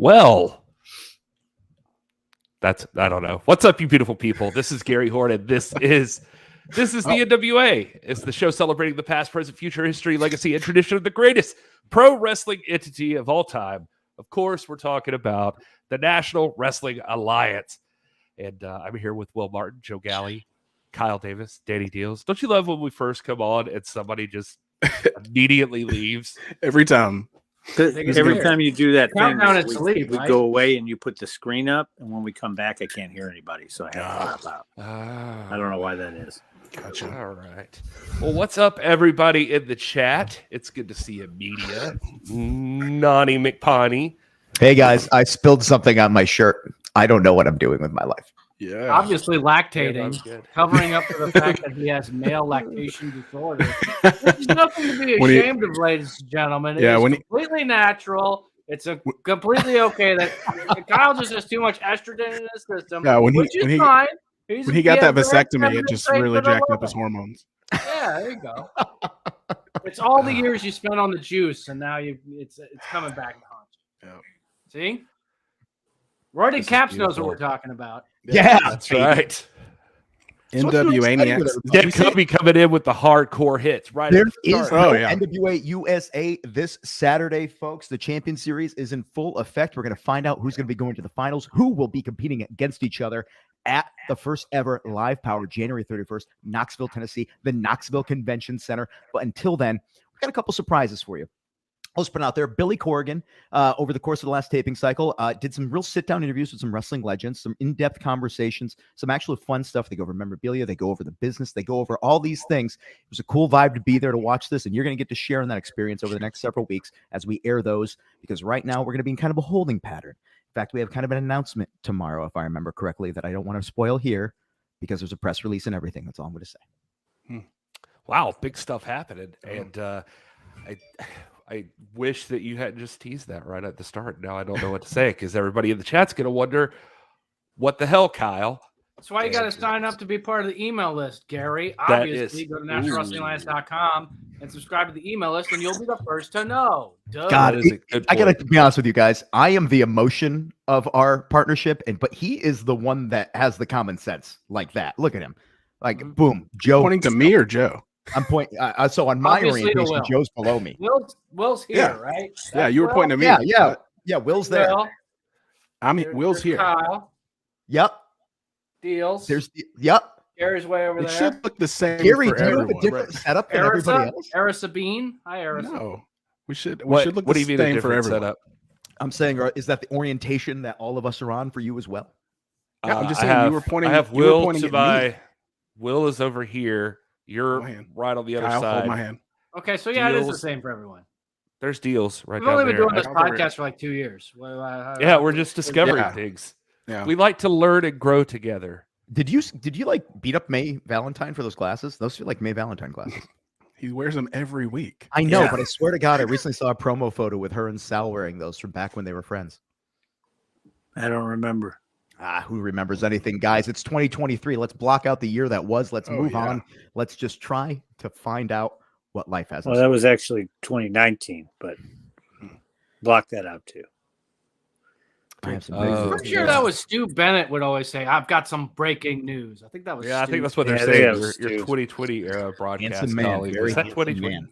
Well, I don't know. What's up, you beautiful people? This is Gary Horne, and this is the NWA. It's the show celebrating the past, present, future, history, legacy, and tradition of the greatest pro wrestling entity of all time. Of course, we're talking about the National Wrestling Alliance. And I'm here with Wil Martin, Joe Galli, Kyle Davis, Danny Dealz. Don't you love when we first come on and somebody just immediately leaves? Every time. Every time you do that thing, we go away and you put the screen up, and when we come back, I can't hear anybody, so I have to pop out. I don't know why that is. Gotcha. All right. Well, what's up, everybody in the chat? It's good to see you, media. Nani McPoney. Hey, guys, I spilled something on my shirt. I don't know what I'm doing with my life. Yeah. Obviously lactating, covering up for the fact that he has male lactation disorder. There's nothing to be ashamed of, ladies and gentlemen. It's completely natural. It's completely okay that Kyle just has too much estrogen in his system, which is fine. When he got that vasectomy, it just really jacked up his hormones. Yeah, there you go. It's all the years you spent on the juice, and now it's coming back to haunt you. Yep. See? Royded Caps knows what we're talking about. Yeah, that's right. NWA. Get Cubby coming in with the hardcore hits. Right. There is NWA USA this Saturday, folks. The Champion Series is in full effect. We're going to find out who's going to be going to the finals, who will be competing against each other at the first ever Live Power, January 31st, Knoxville, Tennessee, the Knoxville Convention Center. But until then, we've got a couple surprises for you. I'll just put out there, Billy Corgan, over the course of the last taping cycle, did some real sit-down interviews with some wrestling legends, some in-depth conversations, some actual fun stuff. They go over memorabilia, they go over the business, they go over all these things. It was a cool vibe to be there to watch this, and you're going to get to share in that experience over the next several weeks as we air those, because right now we're going to be in kind of a holding pattern. In fact, we have kind of an announcement tomorrow, if I remember correctly, that I don't want to spoil here, because there's a press release and everything. That's all I'm going to say. Wow, big stuff happening, and I wish that you had just teased that right at the start. Now I don't know what to say because everybody in the chat's going to wonder, what the hell, Kyle? That's why you got to sign up to be part of the email list, Gary. Obviously, go to nationalwrestlingalliance.com and subscribe to the email list, and you'll be the first to know. God, I got to be honest with you guys. I am the emotion of our partnership, but he is the one that has the common sense like that. Look at him. Like, boom, Joe. Pointing to me or Joe? I'm pointing. So on my orientation, Joe's below me. Will's here, right? Yeah, you were pointing to me. Yeah. Will's there. Will's here. Kyle. Yep. Dealz. Yep. Gary's way over there. It should look the same. Gary, for do you everyone, have a different setup than everybody else? Era Sabine. Hi, Era. No, we should look the same for everyone. Setup? I'm saying, is that the orientation that all of us are on for you as well? Yeah, I'm just saying you were pointing. I have Will to my. Will is over here. You're right on the other side. Hold my hand. Okay, so yeah, Dealz. It is the same for everyone. There's Dealz right We've down only been there. doing this podcast for like 2 years. We're just discovering things. Yeah. We like to learn and grow together. Did you like beat up May Valentine for those glasses? Those feel like May Valentine glasses. He wears them every week. I know, but I swear to God, I recently saw a promo photo with her and Sal wearing those from back when they were friends. I don't remember. Who remembers anything, guys? It's 2023. Let's block out the year that was. Let's move on. Let's just try to find out what life has. Well, that was actually 2019, but block that out too. I'm sure that was Stu Bennett would always say, "I've got some breaking news." I think that was. Yeah, Stu. I think that's what they're saying. Your 2020 era broadcast. Handsome man. Was that 2020?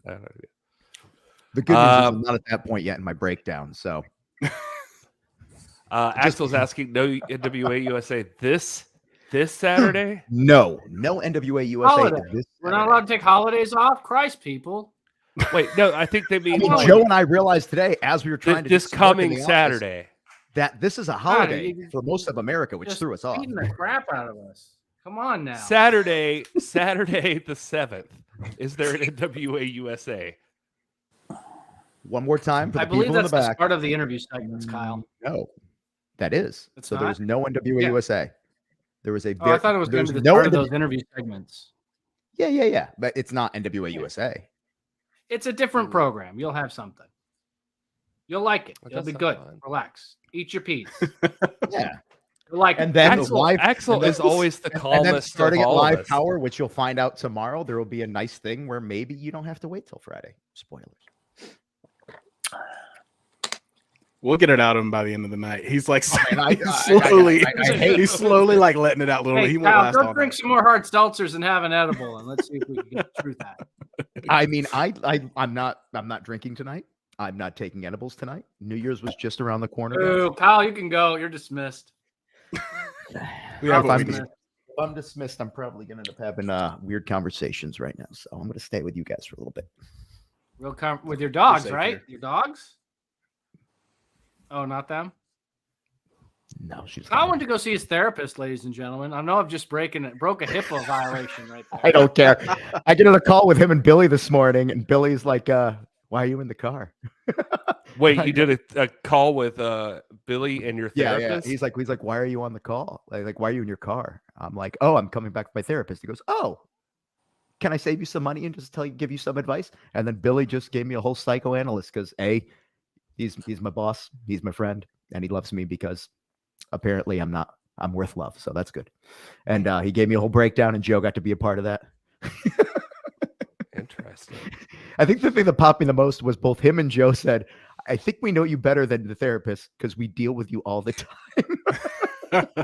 The good news is I'm not at that point yet in my breakdown. So. Axel's asking, no NWA USA this Saturday? No NWA USA. We're not allowed to take holidays off? Christ, people. Wait, no, I think they mean Joe and I realized today as we were trying to this coming Saturday that this is a holiday for most of America, which threw us off. Beating the crap out of us. Come on now. Saturday the 7th. Is there an NWA USA? One more time for the people in the back. I believe that's back. Part of the interview segments, Kyle. No. That is. It's so not? there was no NWA USA. There was a. I thought it was going to be part of those interview segments. Yeah. But it's not NWA USA. It's a different program. You'll have something. You'll like it. It'll be good. Fun. Relax. Eat your peas. Yeah. You'll like and then Axel is always the calmest. And then starting at Live Power, which you'll find out tomorrow, there will be a nice thing where maybe you don't have to wait till Friday. Spoilers. We'll get it out of him by the end of the night. He's like slowly like letting it out a little bit. He won't Kyle, last go all drink night. some more hard seltzers and have an edible, and let's see if we can get the truth out. I mean, I'm not drinking tonight. I'm not taking edibles tonight. New Year's was just around the corner. Ooh, Kyle, you can go. You're dismissed. If I'm dismissed, I'm probably going to end up having weird conversations right now. So I'm going to stay with you guys for a little bit. With your dogs, right? Your dogs? Oh, not them? No, she's. I went to go see his therapist, ladies and gentlemen. I know I've just broke a HIPAA violation right there. I don't care. I get on a call with him and Billy this morning, and Billy's like, "Why are you in the car?" Wait, you did a call with Billy and your therapist? Yeah. He's like, "Why are you on the call? Like, why are you in your car?" I'm like, "Oh, I'm coming back with my therapist." He goes, "Oh, can I save you some money and just give you some advice?" And then Billy just gave me a whole psychoanalyst because he's my boss, he's my friend, and he loves me because apparently I'm worth love, so that's good. And he gave me a whole breakdown, and Joe got to be a part of that. Interesting. I think the thing that popped me the most was both him and Joe said, "I think we know you better than the therapist because we deal with you all the time."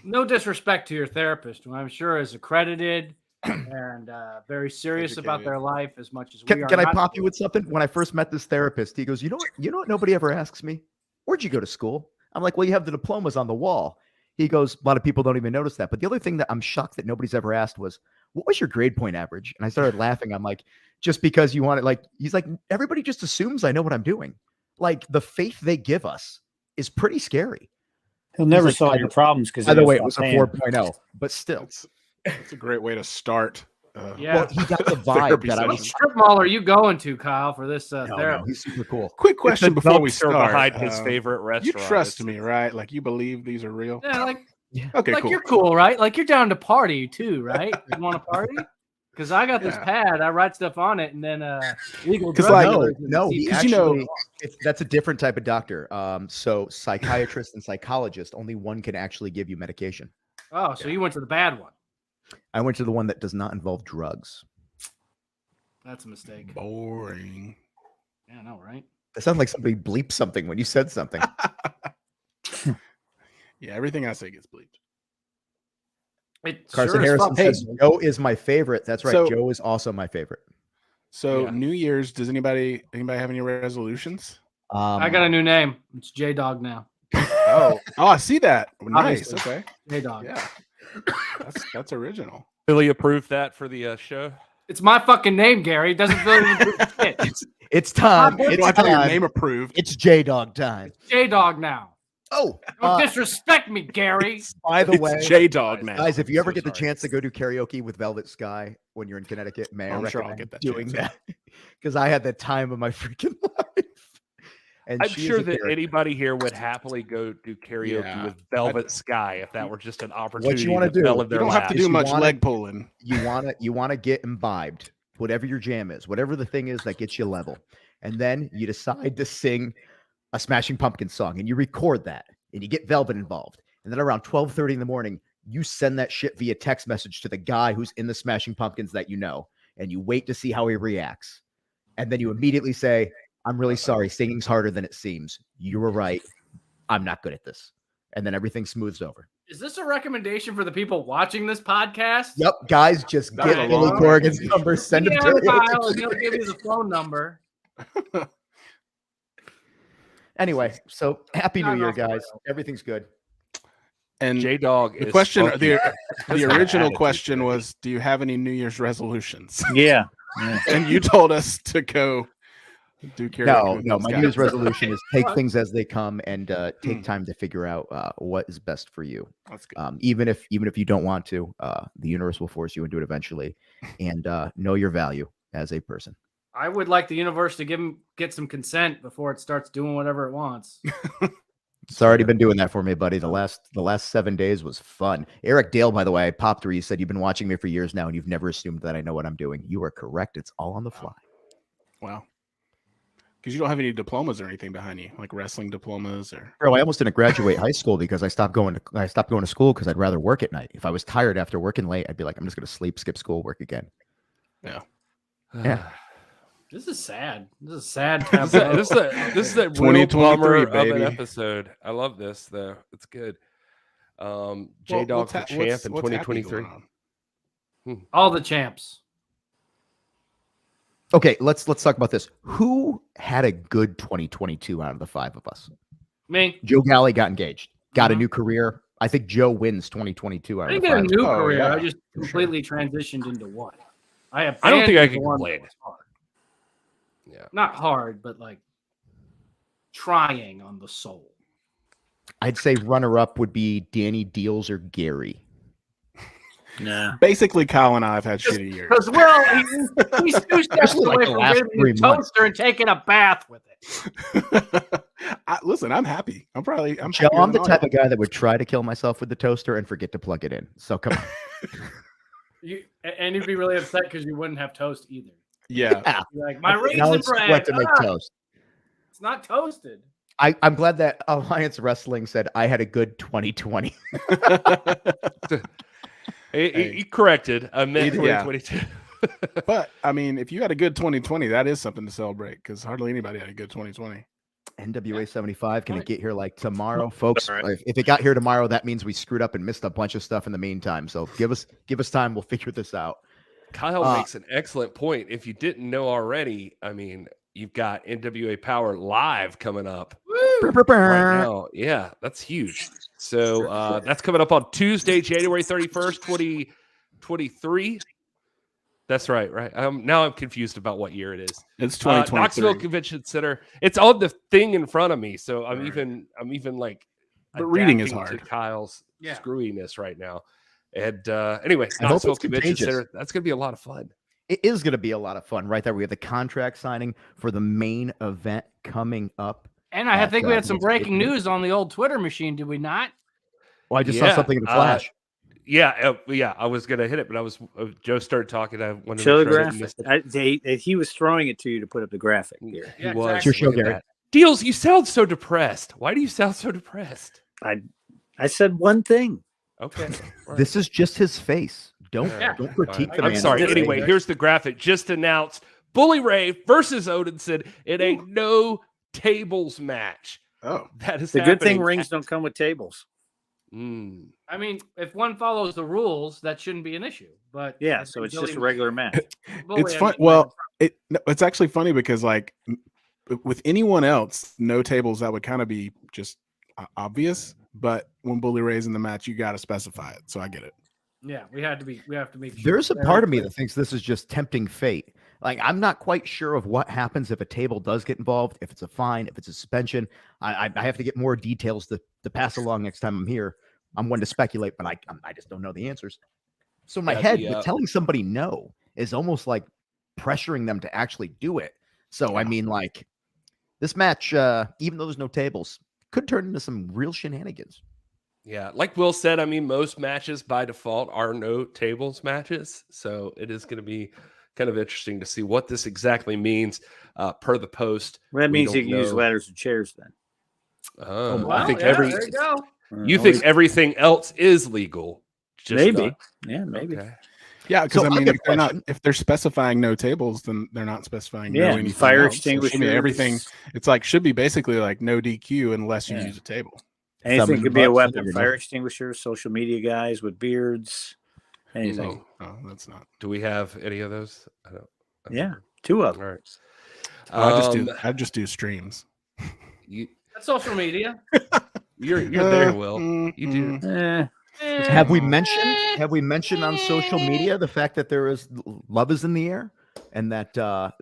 No disrespect to your therapist, who I'm sure is accredited and very serious about their life as much as we are. Can I pop you with something? When I first met this therapist, he goes, you know what nobody ever asks me? Where'd you go to school? I'm like, well, you have the diplomas on the wall. He goes, a lot of people don't even notice that. But the other thing that I'm shocked that nobody's ever asked was, what was your grade point average? And I started laughing. I'm like, just because you want it, like, he's like, everybody just assumes I know what I'm doing. Like, the faith they give us is pretty scary. He'll never solve your problems because, by the way, it was a 4.0, but still. It's a great way to start. Well, he got the vibe that I was. What strip mall are you going to, Kyle, for this therapy? No, he's super cool. Quick question before we start. Behind his favorite restaurant. You trust me, right? Like, you believe these are real? Yeah, okay, like cool. You're cool, right? Like, you're down to party too, right? You want to party? Because I got this pad, I write stuff on it, and then legal drugs. No, he actually, that's a different type of doctor. So psychiatrist and psychologist, only one can actually give you medication. Oh, so you went to the bad one. I went to the one that does not involve drugs. That's a mistake. Boring. Yeah, I know, right? That sounds like somebody bleeped something when you said something. Yeah, everything I say gets bleeped. Carson Harrison says Joe is my favorite. That's right. So, Joe is also my favorite. So New Year's, does anybody have any resolutions? I got a new name. It's J-Dog now. Oh, I see that. Nice. Okay. J-Dog. Yeah. That's original. Billy approved that for the show. It's my fucking name, Gary. It doesn't really improve shit. It's time. It's time. Your name approved. It's J-Dog time. It's J-Dog now. Oh, don't disrespect me, Gary. By the way, J-Dog now. Guys, if you ever get the chance to go do karaoke with Velvet Sky when you're in Connecticut, I recommend doing that because I had the time of my freaking life. And I'm sure that anybody here would happily go do karaoke with Velvet Sky if that were just an opportunity. What you want to do? You don't have to do much leg pulling. You want to get imbibed, whatever your jam is, whatever the thing is that gets you level, and then you decide to sing a Smashing Pumpkins song, and you record that, and you get Velvet involved, and then around 12:30 in the morning, you send that shit via text message to the guy who's in the Smashing Pumpkins that you know, and you wait to see how he reacts, and then you immediately say, I'm really sorry. Singing's harder than it seems. You were right. I'm not good at this. And then everything smooths over. Is this a recommendation for the people watching this podcast? Yep. Guys, just get Billy Corgan's number. Send him to Kyle, and he'll give you the phone number. Anyway, so happy New Year, guys. Everything's good. And J-Dog. The question, the original question was, do you have any New Year's resolutions? Yeah. And you told us to go do karaoke. No. My New Year's resolution is take things as they come and take time to figure out what is best for you. That's good. Even if you don't want to, the universe will force you into it eventually. And know your value as a person. I would like the universe to get some consent before it starts doing whatever it wants. It's already been doing that for me, buddy. The last 7 days was fun. Eric Dale, by the way, I popped where you said you've been watching me for years now, and you've never assumed that I know what I'm doing. You are correct. It's all on the fly. Wow. Because you don't have any diplomas or anything behind you, like wrestling diplomas or. Bro, I almost didn't graduate high school because I stopped going to school because I'd rather work at night. If I was tired after working late, I'd be like, I'm just going to sleep, skip school, work again. Yeah. Yeah. This is sad. This is sad. This is a real bummer of an episode. I love this though. It's good. J-Dog for champ in 2023. All the champs. Okay, let's talk about this. Who had a good 2022 out of the five of us? Me. Joe Galli got engaged, got a new career. I think Joe wins 2022 out I of didn't the get a five. new career. Yeah. I just completely transitioned into one. I don't think I can complain. Yeah, not hard, but like trying on the soul. I'd say runner-up would be Danny Dealz or Gary. Nah. Basically, Kyle and I have had shitty years. Because he's 2 steps away from getting a toaster and taking a bath with it. Listen, I'm happy. I'm Joe, I'm the type of guy that would try to kill myself with the toaster and forget to plug it in. So come on. And you'd be really upset because you wouldn't have toast either. Yeah. Like my raisin bread. To make toast. It's not toasted. I'm glad that Alliance Wrestling said I had a good 2020. He corrected. I meant 2022. But I mean, if you had a good 2020, that is something to celebrate because hardly anybody had a good 2020. NWA 75, can it get here like tomorrow, folks? Right. If it got here tomorrow, that means we screwed up and missed a bunch of stuff in the meantime. So give us time. We'll figure this out. Kyle makes an excellent point. If you didn't know already, I mean, you've got NWA Power Live coming up right now. Yeah, that's huge. So that's coming up on Tuesday, January 31st, 2023. That's right. Now I'm confused about what year it is. It's 2023. Knoxville Convention Center. It's on the thing in front of me, so I'm even like. But reading is hard. To Kyle's screwiness right now. And anyway, Knoxville Convention Center. That's going to be a lot of fun. It is going to be a lot of fun. Right there, we have the contract signing for the main event coming up. And I think we had some breaking news on the old Twitter machine, did we not? Well, I just saw something in the flash. I was gonna hit it, but Joe started talking. I wanted show the graphic. He was throwing it to you to put up the graphic. Here. He was. It's your show, Gary. Dealz, you sound so depressed. Why do you sound so depressed? I said one thing. Okay. Right. This is just his face. Don't critique the man. I'm sorry. Anyway, here's the graphic. Just announced Bully Ray versus Odinson in a no tables match. Oh, that is the good thing. Rings don't come with tables. I mean, if one follows the rules, that shouldn't be an issue. But yeah, so it's just a regular match. It's fun. Well, it's actually funny because like with anyone else, no tables, that would kind of be just obvious. But when Bully Ray's in the match, you got to specify it. So I get it. Yeah, we have to make sure. There's a part of me that thinks this is just tempting fate. Like, I'm not quite sure of what happens if a table does get involved, if it's a fine, if it's a suspension. I have to get more details to pass along next time I'm here. I'm one to speculate, but I just don't know the answers. So in my head, but telling somebody no is almost like pressuring them to actually do it. So, I mean, like, this match, even though there's no tables, could turn into some real shenanigans. Yeah, like Will said, I mean, most matches by default are no tables matches. So it is going to be kind of interesting to see what this exactly means per the post. Well, that means you can use ladders and chairs then. I think you think everything else is legal. Maybe. Yeah, maybe. Okay. Yeah, because I mean, if they're specifying no tables, then they're not specifying no anything fire else. extinguisher. So everything, it's like should be basically like no DQ unless you use a table. Anything could be a weapon. Fire extinguishers, social media guys with beards, anything. No, that's not. Do we have any of those? I don't yeah, 2 of them. All right. I just do streams. That's social media. You're there, Will. You do. Have we mentioned on social media the fact that there is love is in the air and that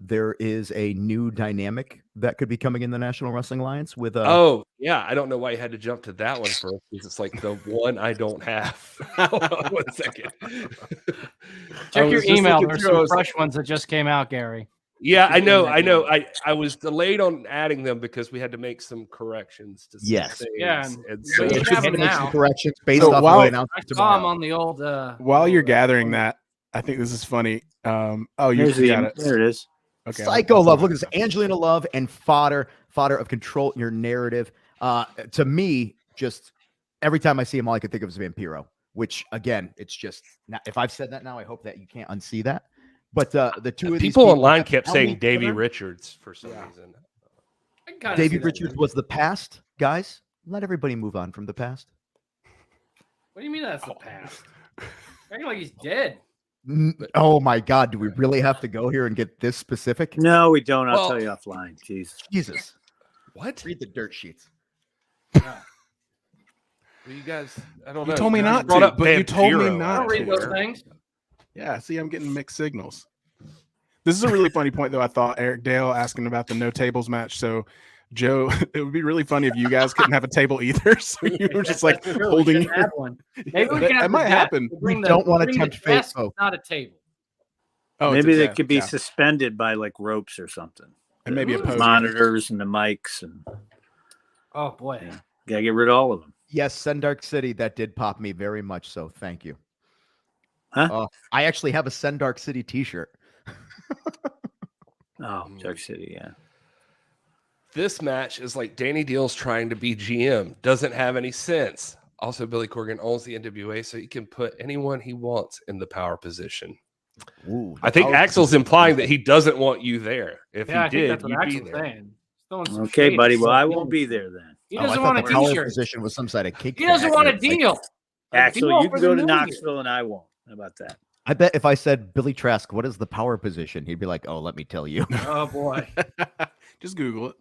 there is a new dynamic that could be coming in the National Wrestling Alliance with I don't know why you had to jump to that one first because it's like the one I don't have. Hold on 1 second. Check your email. There's some fresh ones that just came out, Gary. Yeah, I know. I was delayed on adding them because we had to make some corrections to some things. Yeah, and so you have to make some corrections based off what I announced tomorrow. I saw them on the old. While you're gathering that, I think this is funny. You got it. There it is. Okay, Psycho Love. Look at this. Angelina Love and fodder of Control Your Narrative. To me, just every time I see him, all I could think of is Vampiro. Which again, it's just if I've said that now, I hope that you can't unsee that. But the two of these people online kept tell saying me Davey together. Richards for some reason. Davey Richards was the past, guys. Let everybody move on from the past. What do you mean that's the past? Acting like he's dead. Oh my God! Do we really have to go here and get this specific? No, we don't. I'll tell you offline. Jesus. What? Read the dirt sheets. Well, you guys, I don't know. You told me not brought to, up but you told me Vampiro not. I don't read out those there. things. Yeah, see, I'm getting mixed signals. This is a really funny point, though. I thought Eric Dale asking about the no tables match. So, Joe, it would be really funny if you guys couldn't have a table either. So you were just like holding. Have one. Maybe we can have that might happen. We don't want to tempt fate, desk, folks. not a table. Oh, Maybe they it's could be suspended by like ropes or something. And maybe a The podium. monitors and the mics and Oh boy. gotta get rid of all of them. Yes, Sendark City. That did pop me very much. So thank you. Huh? I actually have a Sendark City T-shirt. Oh, Dark City, yeah. This match is like Danny Dealz trying to be GM. Doesn't have any sense. Also, Billy Corgan owns the NWA, so he can put anyone he wants in the power position. Ooh, I think Axel's implying that he doesn't want you there. If Yeah, I he think did, that's what you'd be Axel's there. saying. Throwing some Okay, shade. buddy. Well, I won't be there then. He I doesn't thought want a the power t-shirt. position was some side of cake. He doesn't want a It's like- deal. A Axel, deal you for can the go to new year. Knoxville and I won't. How about that? I bet if I said Billy Trask, what is the power position? He'd be like, "Oh, let me tell you." Oh boy. Just Google it.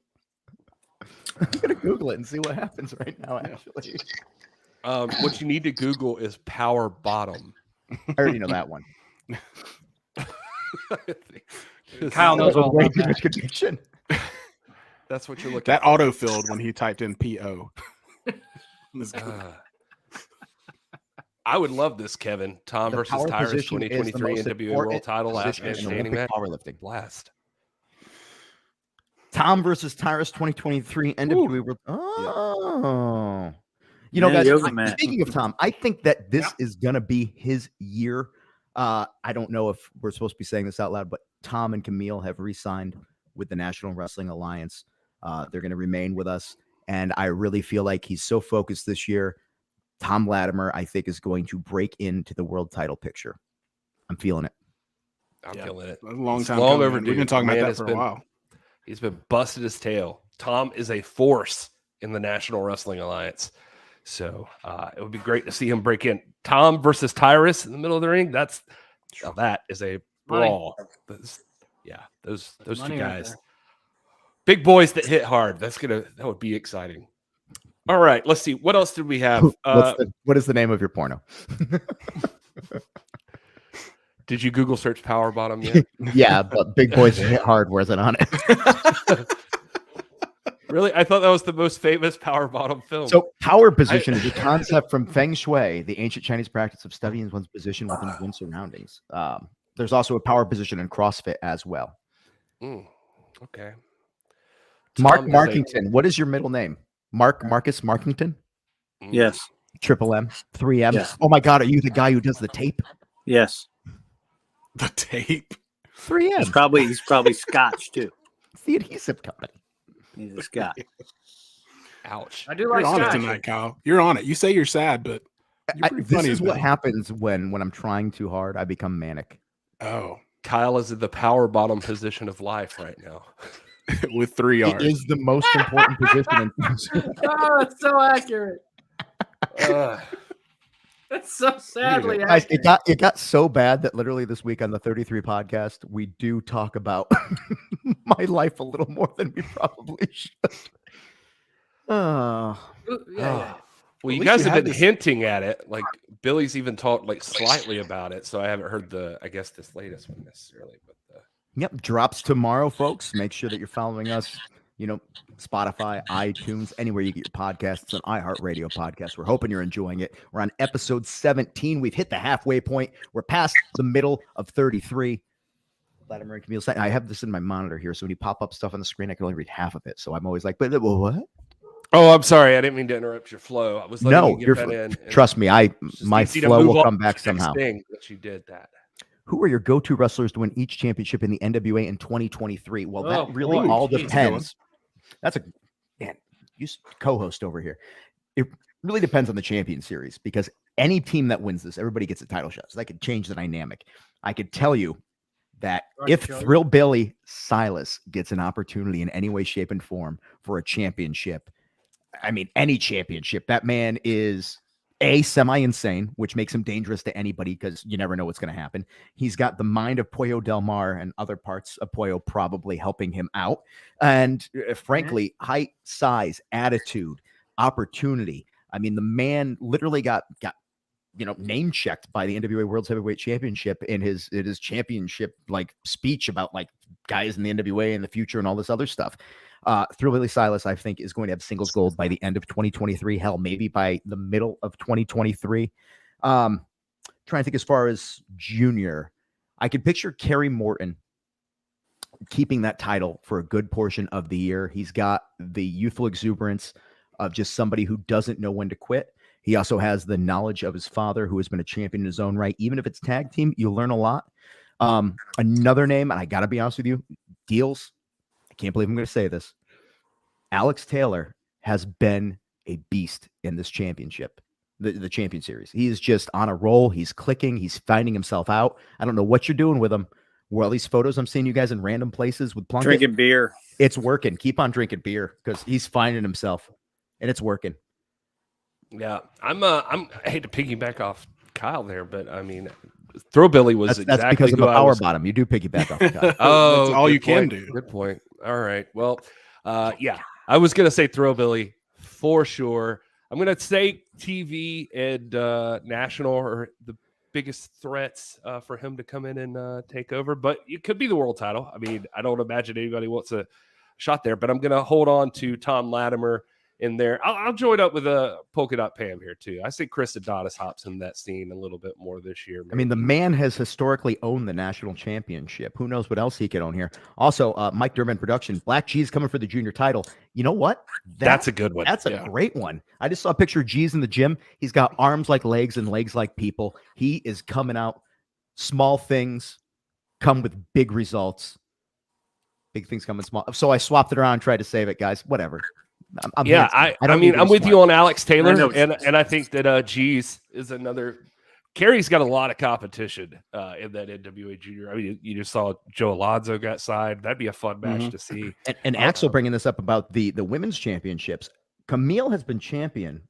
I'm gonna Google it and see what happens right now. Actually, What you need to Google is power bottom. I already know that one. Kyle knows all Way about too that. much conviction. That's what you're looking That for. auto-filled when he typed in PO. I would love this, Kevin. Tom The versus power Tyrus position is the 2023 most NWA World important Title last position man in standing Olympic match. powerlifting. Blast. Tom versus Tyrus 2023 NWA World. Oh, you know, Yeah, guys. yoga mat. Speaking of Tom, I think that this is gonna be his year. I don't know if we're supposed to be saying this out loud, but Tom and Camille have re-signed with the National Wrestling Alliance. They're going to remain with us, and I really feel like he's so focused this year. Tom Latimer, I think, is going to break into the world title picture. I'm feeling it. I'm feeling it. A long It's time long coming, man. overdue. We've been talking Man about that has for been- a while. He's been busted his tail. Tom is a force in the National Wrestling Alliance. So it would be great to see him break in. Tom versus Tyrus in the middle of the ring. That is a brawl. Those two Money right guys. there. Big boys that hit hard. That would be exciting. All right, let's see. What else did we have? What is the name of your porno? Did you Google search power bottom yet? Yeah, but big boys hit hard wasn't on it. Really? I thought that was the most famous power bottom film. So power position is a concept from Feng Shui, the ancient Chinese practice of studying one's position within one's surroundings. There's also a power position in CrossFit as well. Okay. Mark Tom is Markington. What is your middle name? Marcus Markington? Yes. Triple M, 3M. Yes. Oh my God, are you the guy who does the tape? Yes. The tape. 3M. He's probably Scotch too. It's the adhesive company. He's a Scot. Ouch. I do You're like on it Scotch. tonight, Kyle. You're on it. You say you're sad, but you're pretty This funny. is about what it. happens when I'm trying too hard. I become manic. Oh, Kyle is in the power bottom position of life right now. with 3 It R's. is the most important position. Oh, it's so accurate. That's so sadly Guys, accurate. it got so bad that literally this week on the 33 podcast, we do talk about my life a little more than we probably should. Oh, Yeah. Well, you least guys you have had been this- hinting at it. Like Billy's even talked like slightly about it, so I haven't heard this latest one necessarily. But yep. Drops tomorrow, folks. Make sure that you're following us. Spotify, iTunes, anywhere you get your podcasts. It's an iHeartRadio podcast. We're hoping you're enjoying it. We're on episode 17. We've hit the halfway point. We're past the middle of 33. Vladimir and Camille saying, I have this in my monitor here. So when you pop up stuff on the screen, I can only read half of it. So I'm always like, but what? oh, I'm sorry, I didn't mean to interrupt your flow. I was letting No, you you're get that in. and trust me. it's My easy to flow move will on come to back the next somehow. thing that you did that. Who are your go-to wrestlers to win each championship in the NWA in 2023? Well, that Oh, really boy, all geez. depends. That's a man, you co-host over here. It really depends on the champion series because any team that wins this, everybody gets a title shot. So that could change the dynamic. I could tell you that if Thrill Billy Silas gets an opportunity in any way, shape, and form for a championship, I mean, any championship, that man is semi-insane, which makes him dangerous to anybody because you never know what's going to happen. He's got the mind of Pollo Del Mar and other parts of Pollo probably helping him out. And frankly, height, size, attitude, opportunity. I mean, the man literally got name checked by the NWA World Heavyweight Championship in his championship like speech about like guys in the NWA in the future and all this other stuff. Thrill Billy Silas, I think, is going to have singles gold by the end of 2023. Hell, maybe by the middle of 2023. Trying to think as far as junior, I could picture Kerry Morton keeping that title for a good portion of the year. He's got the youthful exuberance of just somebody who doesn't know when to quit. He also has the knowledge of his father, who has been a champion in his own right. Even if it's tag team, you'll learn a lot. Another name, and I got to be honest with you, Dealz. I can't believe I'm going to say this. Alex Taylor has been a beast in this championship, the champion series. He is just on a roll. He's clicking. He's finding himself out. I don't know what you're doing with him. Well, these photos I'm seeing you guys in random places with Plunkett. Drinking beer. It's working. Keep on drinking beer because he's finding himself, and it's working. Yeah, I hate to piggyback off Kyle there, but I mean, Thrill Billy was that's because of a power bottom. You do piggyback off Kyle. Oh, that's all you can point. do. Good point. All right. Well, yeah, I was gonna say Thrill Billy for sure. I'm gonna say TV and National are the biggest threats for him to come in and take over, but it could be the world title. I mean, I don't imagine anybody wants a shot there, but I'm gonna hold on to Tom Latimer in there. I'll join up with a Polka Dot Pam here too. I think Chris Adonis hops in that scene a little bit more this year. Maybe. I mean, the man has historically owned the national championship. Who knows what else he could own here? Also, Mike Durman production, Black G's coming for the junior title. You know what? That's a good one. That's a great one. I just saw a picture of G's in the gym. He's got arms like legs and legs like people. He is coming out. Small things come with big results. Big things come in small. So I swapped it around, tried to save it, guys. Whatever. I'm with you on Alex Taylor, and I think that G's is another. Kerry's got a lot of competition in that NWA junior. I mean, you just saw Joe Alonzo got signed. That'd be a fun match to see. And Axel bringing this up about the women's championships. Camille has been champion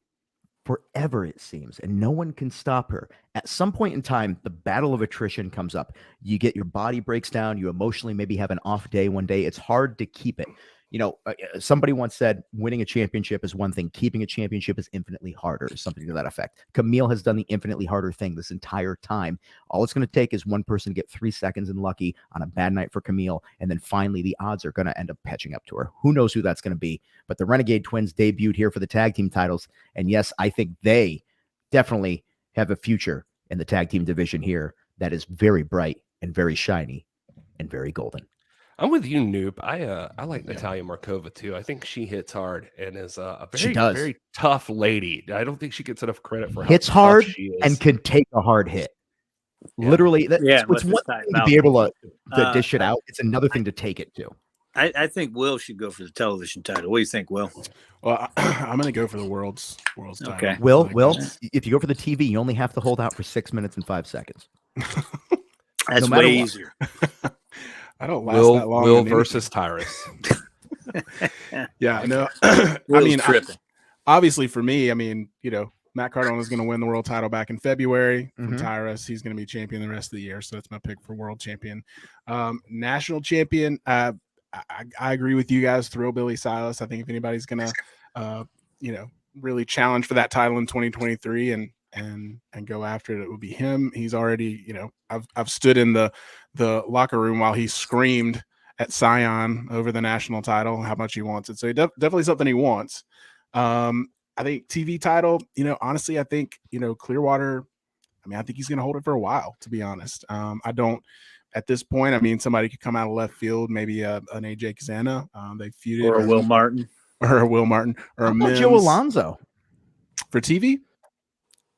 forever, it seems, and no one can stop her. At some point in time, the battle of attrition comes up. You get your body breaks down. You emotionally maybe have an off day one day. It's hard to keep it. You know, somebody once said winning a championship is one thing. Keeping a championship is infinitely harder, something to that effect. Camille has done the infinitely harder thing this entire time. All it's going to take is one person to get 3 seconds and lucky on a bad night for Camille. And then finally, the odds are going to end up catching up to her. Who knows who that's going to be? But the Renegade Twins debuted here for the tag team titles. And yes, I think they definitely have a future in the tag team division here that is very bright and very shiny and very golden. I'm with you, Noob. I like Natalia Markova too. I think she hits hard and is a very tough lady. I don't think she gets enough credit for how hits hard she is. And can take a hard hit. Yeah. Literally, it's one thing to be able to dish it out. It's another thing to take it to. I think Will should go for the television title. What do you think, Will? Well, I'm going to go for the world's title. Okay. Will, if you go for the TV, you only have to hold out for 6 minutes and 5 seconds. That's way easier. I don't last that long. Will versus Tyrus. Yeah, no. I mean, obviously for me, I mean, you know, Matt Cardona is going to win the world title back in February from Tyrus. He's going to be champion the rest of the year. So that's my pick for world champion. National champion. I agree with you guys. Thrill Billy Silas. I think if anybody's going to, you know, really challenge for that title in 2023 and go after it, it would be him. He's already, you know, I've stood in the locker room while he screamed at Scion over the national title, how much he wants it. So definitely something he wants. I think TV title, you know, honestly, I think, you know, Clearwater, I mean, I think he's going to hold it for a while, to be honest. I don't, at this point, I mean, somebody could come out of left field, maybe an AJ Kazana. They feuded. Or a Wil Martin. Or a Wil Martin. Or a Mims. Joe Alonzo. For TV?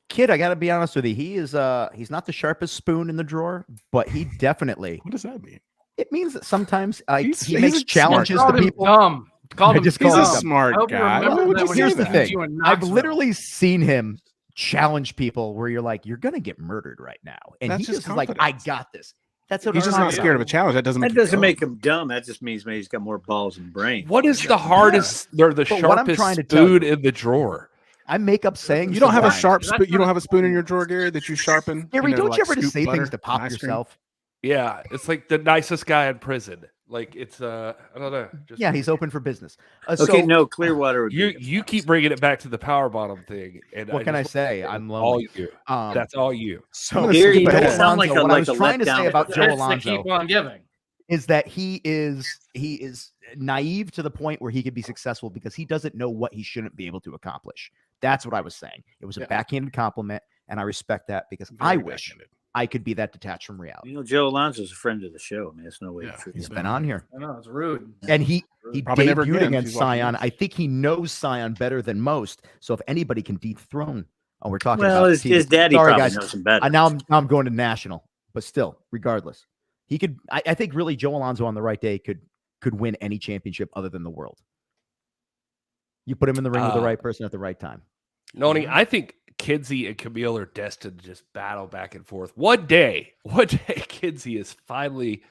Kid, I got to be honest with you. He is he's not the sharpest spoon in the drawer, but he definitely. What does that mean? It means that sometimes he makes challenges to people. He's a smart guy. Here's the thing. I've literally seen him challenge people where you're like, you're going to get murdered right now. And he just is like, I got this. That's what he's just not scared of a challenge. That doesn't make him dumb. That just means maybe he's got more balls and brain. What is the hardest or the sharpest spoon in the drawer? I make up sayings. You don't have a sharp spoon. You don't have a spoon in your drawer, Gary, that you sharpen. Gary, don't you ever just say things to pop yourself? Yeah, it's like the nicest guy in prison. Like it's I don't know. He's open for business. Okay, no, Clearwater. You keep bringing it back to the power bottom thing. And what can I say? I'm lonely. All you. That's all you. So Gary, what like I was trying to say about Joe Alonzo keep on giving is that he is naive to the point where he could be successful because he doesn't know what he shouldn't be able to accomplish. That's what I was saying. It was a backhanded compliment, and I respect that because I wish I could be that detached from reality. You know, Joe Alonzo's a friend of the show. I mean, there's no way. He's been on here. I know, it's rude. And he probably never debuted against Scion. I think he knows Scion better than most. So if anybody can dethrone, we're talking about his daddy probably knows him better. Now I'm going to national, but still, regardless, he could. I think really Joe Alonzo on the right day could win any championship other than the world. You put him in the ring with the right person at the right time. Noni, I think Kinsey and Camille are destined to just battle back and forth. One day, Kinsey is finally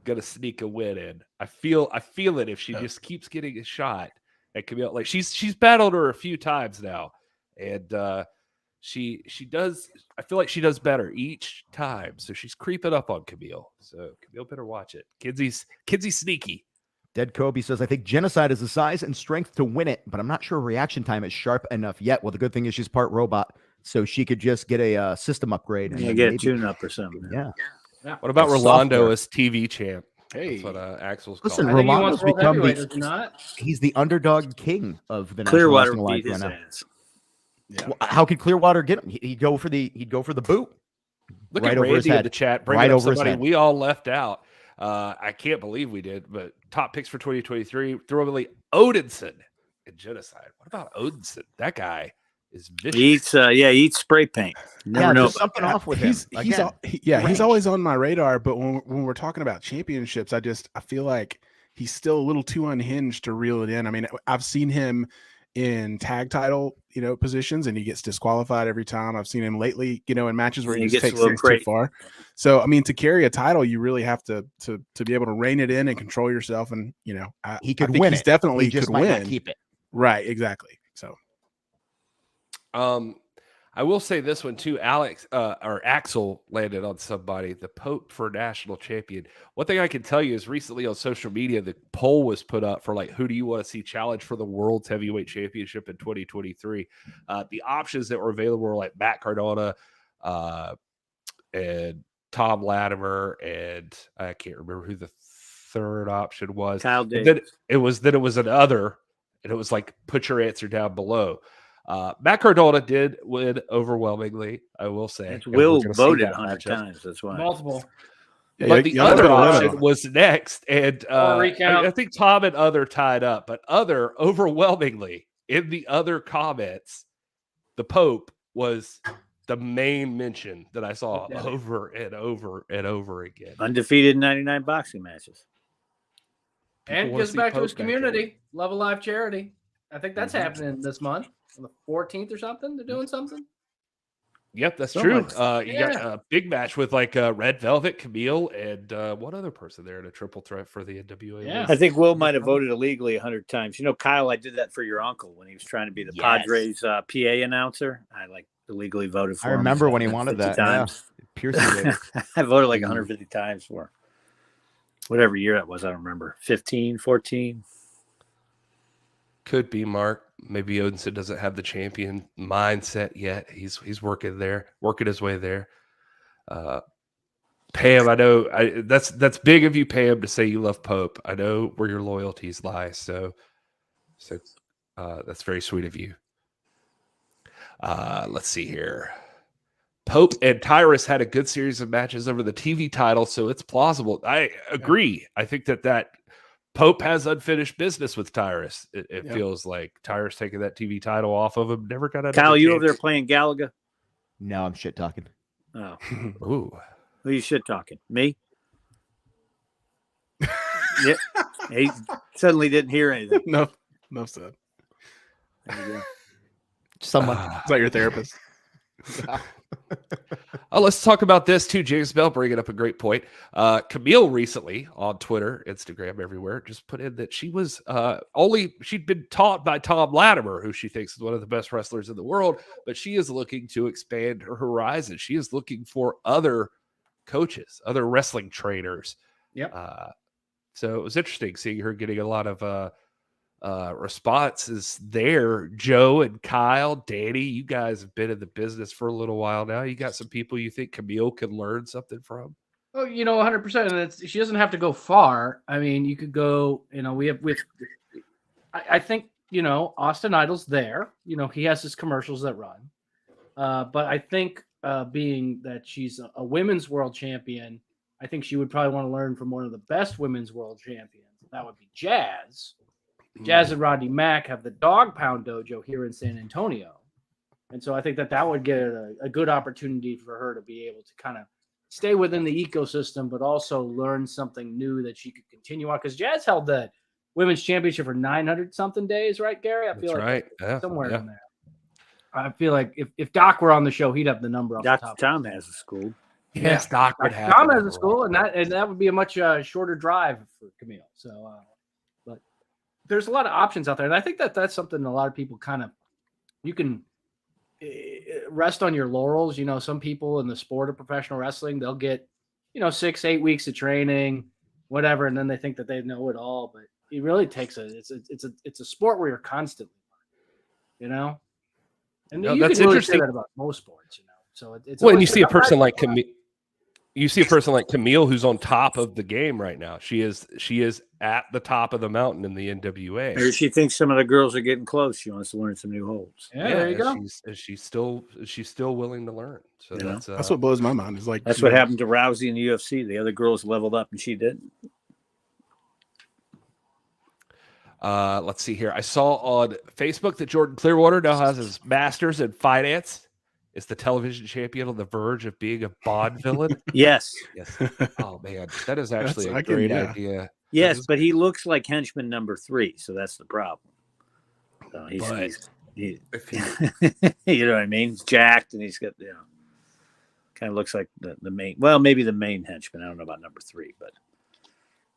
gonna sneak a win in. I feel it if she just keeps getting a shot at Camille. Like she's battled her a few times now, and she does. I feel like she does better each time. So she's creeping up on Camille. So Camille better watch it. Kinsey's sneaky. Dead Kobe says, I think Genocide is the size and strength to win it, but I'm not sure reaction time is sharp enough yet. Well, the good thing is she's part robot, so she could just get a system upgrade. And get a tune-up or something. Yeah. What about Rolando as TV champ? Hey. That's what Axel's Listen, calling. Rolando's become he's the underdog king of the Clearwater National Wrestling beat his Alliance. ass. Yeah. Well, how could Clearwater get him? He'd go for the boot. Look right at over his Randy head. in the chat. Bringing up somebody we all left out. I can't believe we did, but top picks for 2023, throwaway Odinson and Genocide. What about Odinson? That guy is vicious. He eats spray paint. Never know something off with him. He's always on my radar, but when we're talking about championships, I feel like he's still a little too unhinged to reel it in. I mean, I've seen him in tag title, positions, and he gets disqualified every time. I've seen him lately, in matches where he just takes things too far. So, I mean, to carry a title, you really have to be able to rein it in and control yourself. And he could win. He's definitely he just could might win. Not keep it. Right, exactly. So, I will say this one too. Axel landed on somebody, the Pope for national champion. One thing I can tell you is recently on social media, the poll was put up for who do you want to see challenge for the World's Heavyweight Championship in 2023? The options that were available were like Matt Cardona and Tom Latimer, and I can't remember who the third option was. Kyle Davis. Then it was another, and it was like put your answer down below. Matt Cardona did win overwhelmingly, I will say. Will voted 100 times. That's why. Multiple. But the other option was next. And I think Tom and other tied up. But other overwhelmingly in the other comments, the Pope was the main mention that I saw over and over and over again. Undefeated in 99 boxing matches. And gives back to his community. Love Alive charity. I think that's happening this month. On the 14th or something, they're doing something. Yep, that's true. You got a big match with Red Velvet, Camille, and one other person there in a triple threat for the NWA. Yeah. I think Will might have voted illegally 100 times. Kyle, I did that for your uncle when he was trying to be the Padres PA announcer. I illegally voted for him. I remember when he wanted that. Times. Yeah. I voted 150 times for him. Whatever year that was, I don't remember. 15, 14. Could be, Mark. Maybe Odinson doesn't have the champion mindset yet. He's working his way there. Pam, I know that's big of you, Pam, to say you love Pope. I know where your loyalties lie, so that's very sweet of you. Let's see here. Pope and Tyrus had a good series of matches over the TV title, so it's plausible. I agree. I think that Pope has unfinished business with Tyrus. It feels like Tyrus taking that TV title off of him. Never got out. Kyle, you over there playing Galaga? No, I'm shit talking. Oh, ooh, who you shit talking? Me? Yeah, he suddenly didn't hear anything. No, said. Someone. Is that your therapist? Oh, let's talk about this too. James Bell bringing up a great point. Camille recently on Twitter, Instagram, everywhere, just put in that she was she'd been taught by Tom Latimer, who she thinks is one of the best wrestlers in the world, but she is looking to expand her horizon. She is looking for other coaches, other wrestling trainers. Yep. So it was interesting seeing her getting a lot of responses there. Joe and Kyle, Danny, you guys have been in the business for a little while now. You got some people you think Camille can learn something from? Oh, 100%. And she doesn't have to go far. I mean, you could go, I think, Austin Idol's there. He has his commercials that run. But I think being that she's a women's world champion, I think she would probably want to learn from one of the best women's world champions. That would be Jazz. Jazz and Rodney Mack have the Dog Pound Dojo here in San Antonio. And so I think that would get a good opportunity for her to be able to kind of stay within the ecosystem, but also learn something new that she could continue on. Because Jazz held the women's championship for 900-something days, right, Gary? I feel like somewhere in there. I feel like if Doc were on the show, he'd have the number off the top. Dr. Tom has a school. Yes, Doc would have. Tom has a school, and that would be a much shorter drive for Camille. So, but there's a lot of options out there, and I think that's something a lot of people you can rest on your laurels. Some people in the sport of professional wrestling, they'll get 6-8 weeks of training, whatever, and then they think that they know it all. But it really takes it's a sport where you're constantly learning, and you that's can really interesting. say that about most sports, So it's when you see a person like Camille. You see a person like Camille who's on top of the game right now. She is at the top of the mountain in the NWA. Maybe she thinks some of the girls are getting close. She wants to learn some new holds. Yeah, there you go. She's still willing to learn. So that's what blows my mind. Is like that's what happened to Rousey in the UFC. The other girls leveled up and she didn't. Let's see here. I saw on Facebook that Jordan Clearwater now has his master's in finance. Is the television champion on the verge of being a Bond villain? Yes. Oh man, that is actually a great idea. Yes, but he looks like henchman number 3, so that's the problem. So he's you know what I mean? He's jacked and he's got kind of looks like the main. Well, maybe the main henchman. I don't know about number 3, but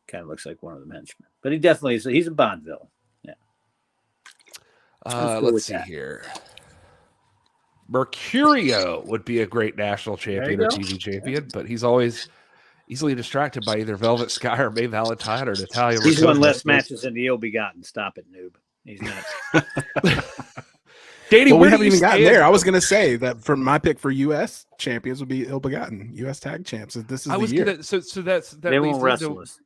kind of looks like one of the henchmen. But he definitely is. He's a Bond villain. Yeah. Let's see here. Mercurio would be a great national champion or TV champion, but he's always easily distracted by either Velvet Sky or May Valentine or Natalia. He's won less matches than the Ill Begotten. Stop it, noob. He's not. Danny, we haven't even gotten there. I was going to say that for my pick for U.S. champions would be Ill Begotten, U.S. tag champs. This is the year. So that they won't wrestle us.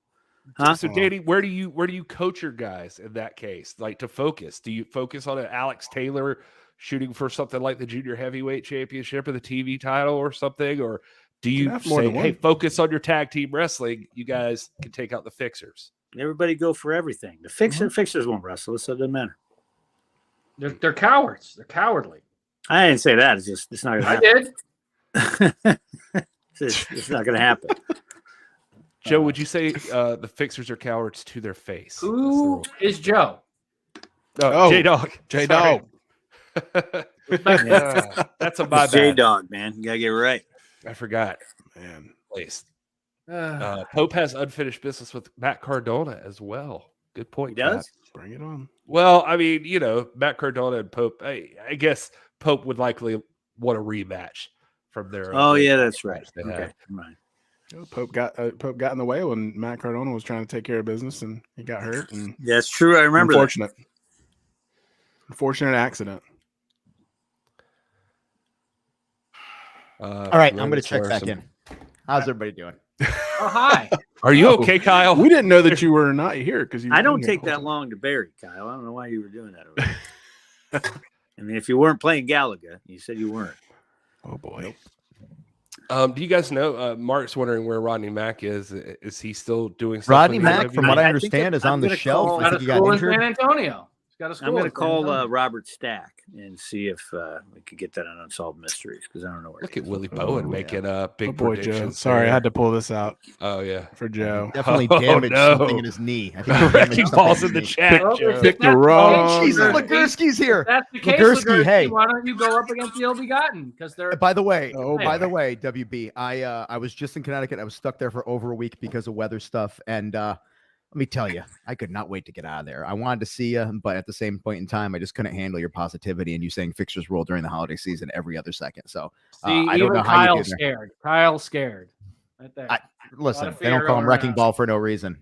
Huh? So Danny, where do you coach your guys in that case? Like to focus? Do you focus on an Alex Taylor shooting for something like the junior heavyweight championship or the TV title or something? Or do you say, hey, focus on your tag team wrestling? You guys can take out the fixers. Everybody go for everything. The fixers won't wrestle us, so it doesn't matter. They're cowards. They're cowardly. I didn't say that. It's not going to happen. I did. It's not going to happen. Joe, would you say the fixers are cowards to their face? Who is Joe? J-Dog. J-Dog. That's a bad J-Dog, man. You got to get it right. I forgot. Man, placed. Pope has unfinished business with Matt Cardona as well. Good point. He does? Bring it on. Well, I mean, Matt Cardona and Pope, I guess Pope would likely want a rematch from their. Oh, yeah, that's right. Okay, right. Pope got in the way when Matt Cardona was trying to take care of business and he got hurt. And that's true. I remember Unfortunate accident. All right, I'm going to check back in. How's everybody doing? Oh, hi. Are you okay, Kyle? We didn't know that you were not here because I don't take that long to bury, Kyle. I don't know why you were doing that over there. I mean, if you weren't playing Galaga, you said you weren't. Oh boy. Do you guys know? Mark's wondering where Rodney Mack is. Is he still doing something? Rodney Mack, from what I understand, is on the shelf. Out of school in San Antonio. Got a I'm going to call Robert Stack and see if we could get that on Unsolved Mysteries, because I don't know where. Look at Willie Bowen making big boy, predictions. Joe. Sorry, there. I had to pull this out. Oh yeah, for Joe. Definitely damaged something in his knee. I think Wrecking balls in the chat. Pick the wrong. Jesus, Ligursky's here. If that's the case, Ligursky, hey, why don't you go up against the Ill-Begotten? Because they're. By the way, WB, I was just in Connecticut. I was stuck there for over a week because of weather stuff, and let me tell you, I could not wait to get out of there. I wanted to see you, but at the same point in time, I just couldn't handle your positivity and you saying fixtures rule during the holiday season every other second. So I don't know how you did there. Kyle's scared. Right there. Listen, they don't call him Wrecking Ball for no reason.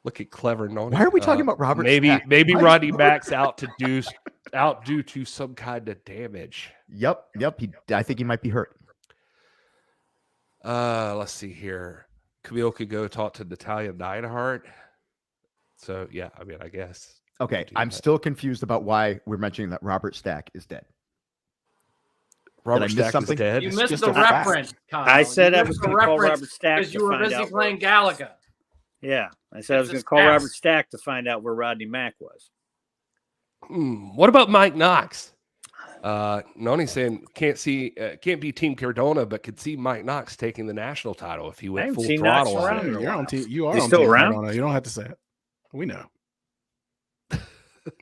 Look at clever Noni. Why are we talking about Robert? Maybe Rodney Mack's out due to some kind of damage. Yep. I think he might be hurt. Let's see here. Camille could go talk to Natalia Neidhart. So yeah, I mean, I guess. Okay, I'm still confused about why we're mentioning that Robert Stack is dead. Robert Stack is dead. You missed the reference, Kyle. I said I was going to call Robert Stack because you were busy playing Galaga. Yeah, I said I was going to call Robert Stack to find out where Rodney Mack was. What about Mike Knox? Noni's saying can't be Team Cardona, but could see Mike Knox taking the national title if he went full throttle. You're on team. You are He's on still team around. Cardona. You don't have to say it. We know.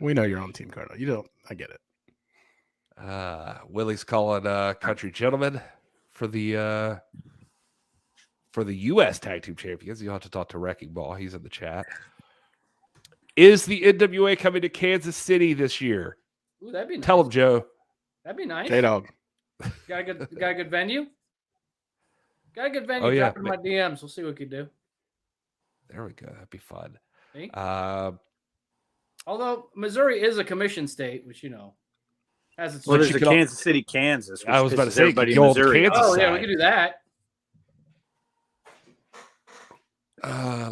We know you're on Team Cardona. You don't. I get it. Willie's calling Country Gentleman for the U.S. Tag Team Champions. You'll have to talk to Wrecking Ball. He's in the chat. Is the NWA coming to Kansas City this year? Ooh, that'd be nice. Tell him, Joe. That'd be nice. K-Dog. Got a good venue? Got a good venue. Oh, yeah. Drop in my DMs. We'll see what we can do. There we go. That'd be fun. See? Although Missouri is a commission state, which, has its... Well, there's a Kansas City, Kansas. I was about to say, everybody in Missouri. Kansas yeah, we can do that.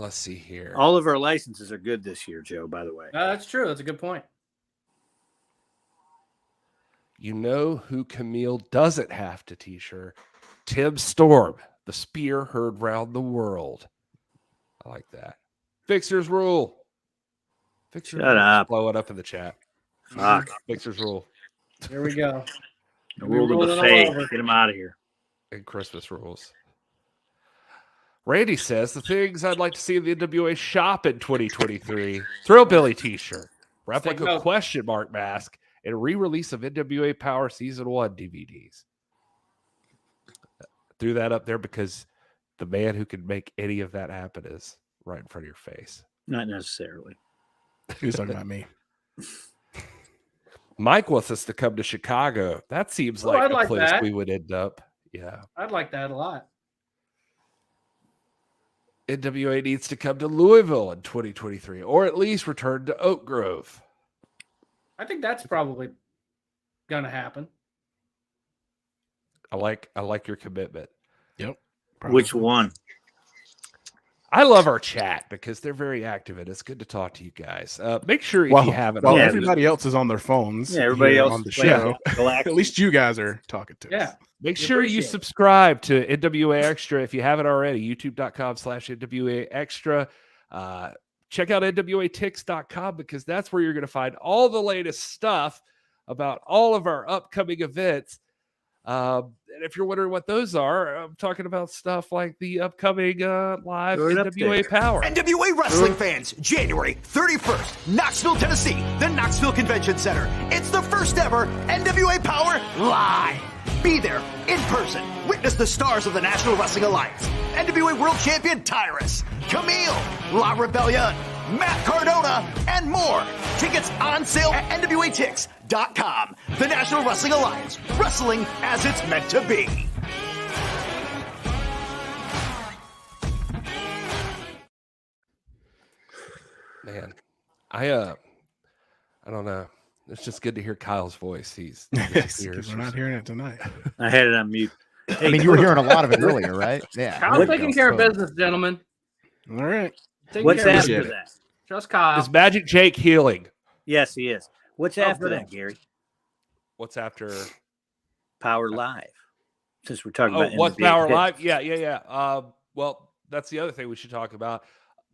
Let's see here. All of our licenses are good this year, Joe, by the way. That's true. That's a good point. You know who Camille doesn't have to t-shirt? Tim Storm, the spear heard round the world. I like that. Fixers rule. Fixers Shut up. Blow it up in the chat. Fuck. Fixers rule. Here we go. The rule of the fake. Get him out of here. And Christmas rules. Randy says the things I'd like to see in the NWA shop in 2023: Thrillbilly t-shirt, replica question mark mask, and re-release of NWA Power Season 1 DVDs. Threw that up there because the man who can make any of that happen is right in front of your face. Not necessarily. He was talking about me. Mike wants us to come to Chicago. That seems like a place we would end up. Yeah. I'd like that a lot. NWA needs to come to Louisville in 2023, or at least return to Oak Grove. I think that's probably gonna happen. I like your commitment. Yep. Probably. Which one? I love our chat because they're very active and it's good to talk to you guys. Make sure if you haven't. Well, everybody else is on their phones. Yeah, everybody else on the show. At least you guys are talking to us. Make sure you subscribe to NWA Extra if you haven't already. YouTube.com/NWA Extra. Check out NWATix.com because that's where you're going to find all the latest stuff about all of our upcoming events. And if you're wondering what those are, I'm talking about stuff like the upcoming live NWA Power. NWA wrestling fans, January 31st, Knoxville, Tennessee, the Knoxville Convention Center. It's the first ever NWA Power live. Be there in person. Witness the stars of the National Wrestling Alliance. NWA World Champion Tyrus, Camille, La Rebellion, Matt Cardona, and more. Tickets on sale at NWATix.com. The National Wrestling Alliance. Wrestling as it's meant to be. Man, I don't know. It's just good to hear Kyle's voice. We're not hearing it tonight. I had it on mute. I mean, you were hearing a lot of it earlier, right? Yeah. Kyle's taking care of business, gentlemen. All right. What's after that? Just Kyle. Is Magic Jake healing? Yes, he is. What's after that, Gary? What's after Power Live? Since we're talking about what's Power Live? Yeah. Well, that's the other thing we should talk about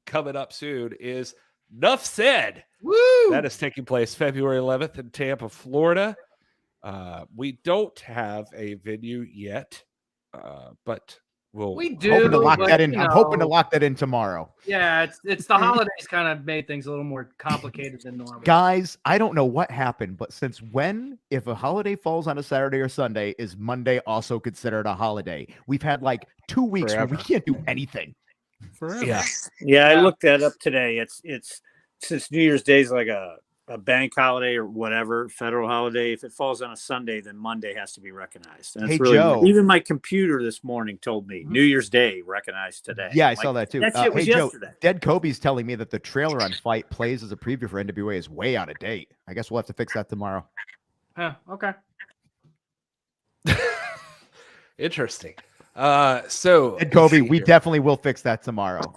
coming up soon is Enough said. Woo! That is taking place February 11th in Tampa, Florida. We don't have a venue yet, but we do. Hoping to lock that in. You I'm know, hoping to lock that in tomorrow. Yeah, it's the holidays kind of made things a little more complicated than normal. Guys, I don't know what happened, but since when, if a holiday falls on a Saturday or Sunday, is Monday also considered a holiday? We've had like 2 weeks where we can't do anything. Forever. Yeah. I looked that up today. It's since New Year's Day is like a bank holiday or whatever, federal holiday. If it falls on a Sunday, then Monday has to be recognized. And Hey, it's really, Joe. even my computer this morning told me New Year's Day recognized today. Yeah, I I'm saw that too. That shit was hey, Joe, yesterday. Dead Kobe's telling me that the trailer on Fight Plays as a preview for NWA is way out of date. I guess we'll have to fix that tomorrow. Okay. interesting. So Dead Kobe, let's see we here. definitely will fix that tomorrow.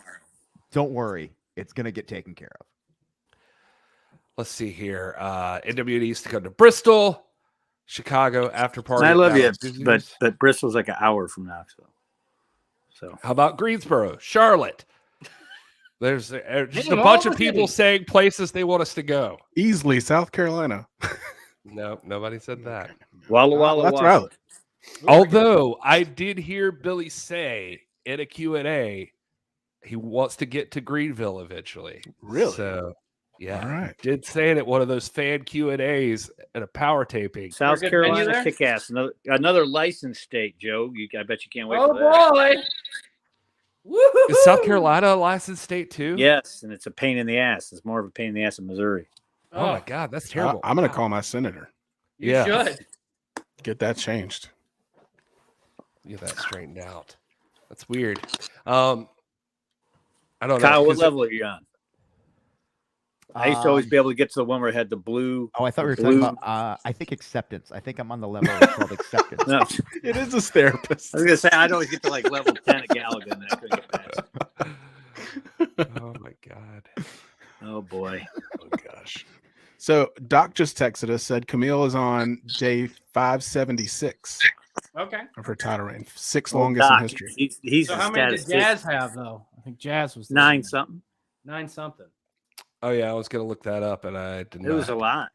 Don't worry. It's going to get taken care of. Let's see here. NWA needs to come to Bristol, Chicago after party. I at love you, Dallas. but Bristol's like an hour from Knoxville. So How about Greensboro, Charlotte? There's just a Name bunch all of the people cities. saying places they want us to go. Easily, South Carolina. No, nobody said that. Walla Walla. That's Walla. right. Although I did hear Billy say in a Q&A he wants to get to Greenville eventually. Really? So, yeah. All right. Did say it at one of those fan Q&As at a power taping. South Good venue Carolina, there? kick ass. Another licensed state, Joe. I bet you can't wait Oh for that. boy. Woo-hoo-hoo. Is South Carolina a licensed state too? Yes, and it's a pain in the ass. It's more of a pain in the ass in Missouri. Oh my God, that's terrible. I'm going to call my senator. You Yeah. should. Get that changed. Get that straightened out. That's weird. I don't know. Kyle, what 'cause level are you on? I used to always be able to get to the one where it had the blue. Oh, I thought we were Blue- talking about, I think acceptance. I think I'm on the level that's called acceptance. No, It is a therapist. I was gonna say I'd always get to like level 10 at Gallagher, and then I couldn't get past. Oh my God. Oh boy. Oh gosh. So Doc just texted us, said Camille is on day 576 Okay. of her title reign, sixth Oh, longest Doc, in history. He's So the how many did statistician. Jazz have though? I think Jazz was 9 something. 9 something. Oh yeah, I was gonna look that up and I didn't. It was a lot.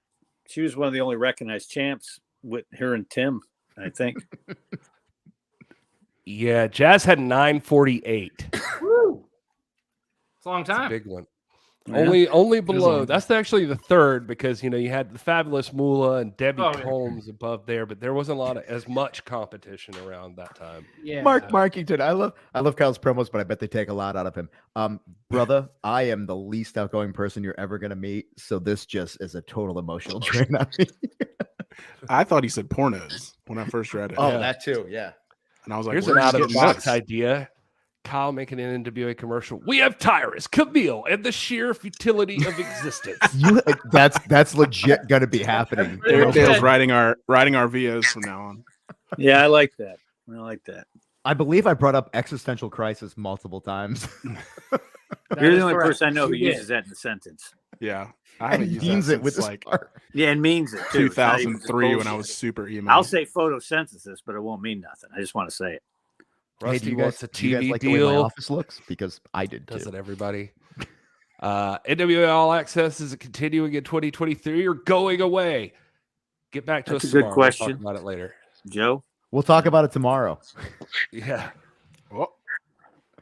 She was one of the only recognized champs with her and Tim, I think. Yeah, Jazz had 948. Woo! It's a long That's a time. big one. Yeah. Only below. long. That's actually the third because you had the fabulous Moolah and Debbie Oh, yeah. Combs above there, but there wasn't a lot of as much competition around that time. Yeah. Mark Markington. I love Kyle's promos, but I bet they take a lot out of him. Brother, I am the least outgoing person you're ever gonna meet, so this just is a total emotional drain on me. I thought he said pornos when I first read it. Oh, Yeah. that too. Yeah. And I was like, Here's where an did out you of the get box this? idea. Kyle making an NWA commercial. We have Tyrus, Camille, and the sheer futility of existence. That's legit gonna be happening. Pretty much Dale's it. writing our VOs from now on. Yeah, I like that. I like that. I believe I brought up existential crisis multiple times. That You're is the only correct. person I know who You did. uses that in a sentence. Yeah. I haven't And used means that it with since a like spark. Yeah, and means it too. It's not even just 2003 when I bullshit. was super emo. I'll say photosynthesis, but it won't mean nothing. I just want to say it. Rusty do wants a do you guys TV like the way my deal. office looks? Because I did too. Doesn't everybody? NWA All Access is it continuing in 2023 or going away? Get back to That's us a good tomorrow. We'll question. talk about it later. Joe? We'll talk about it tomorrow. Yeah. Oh,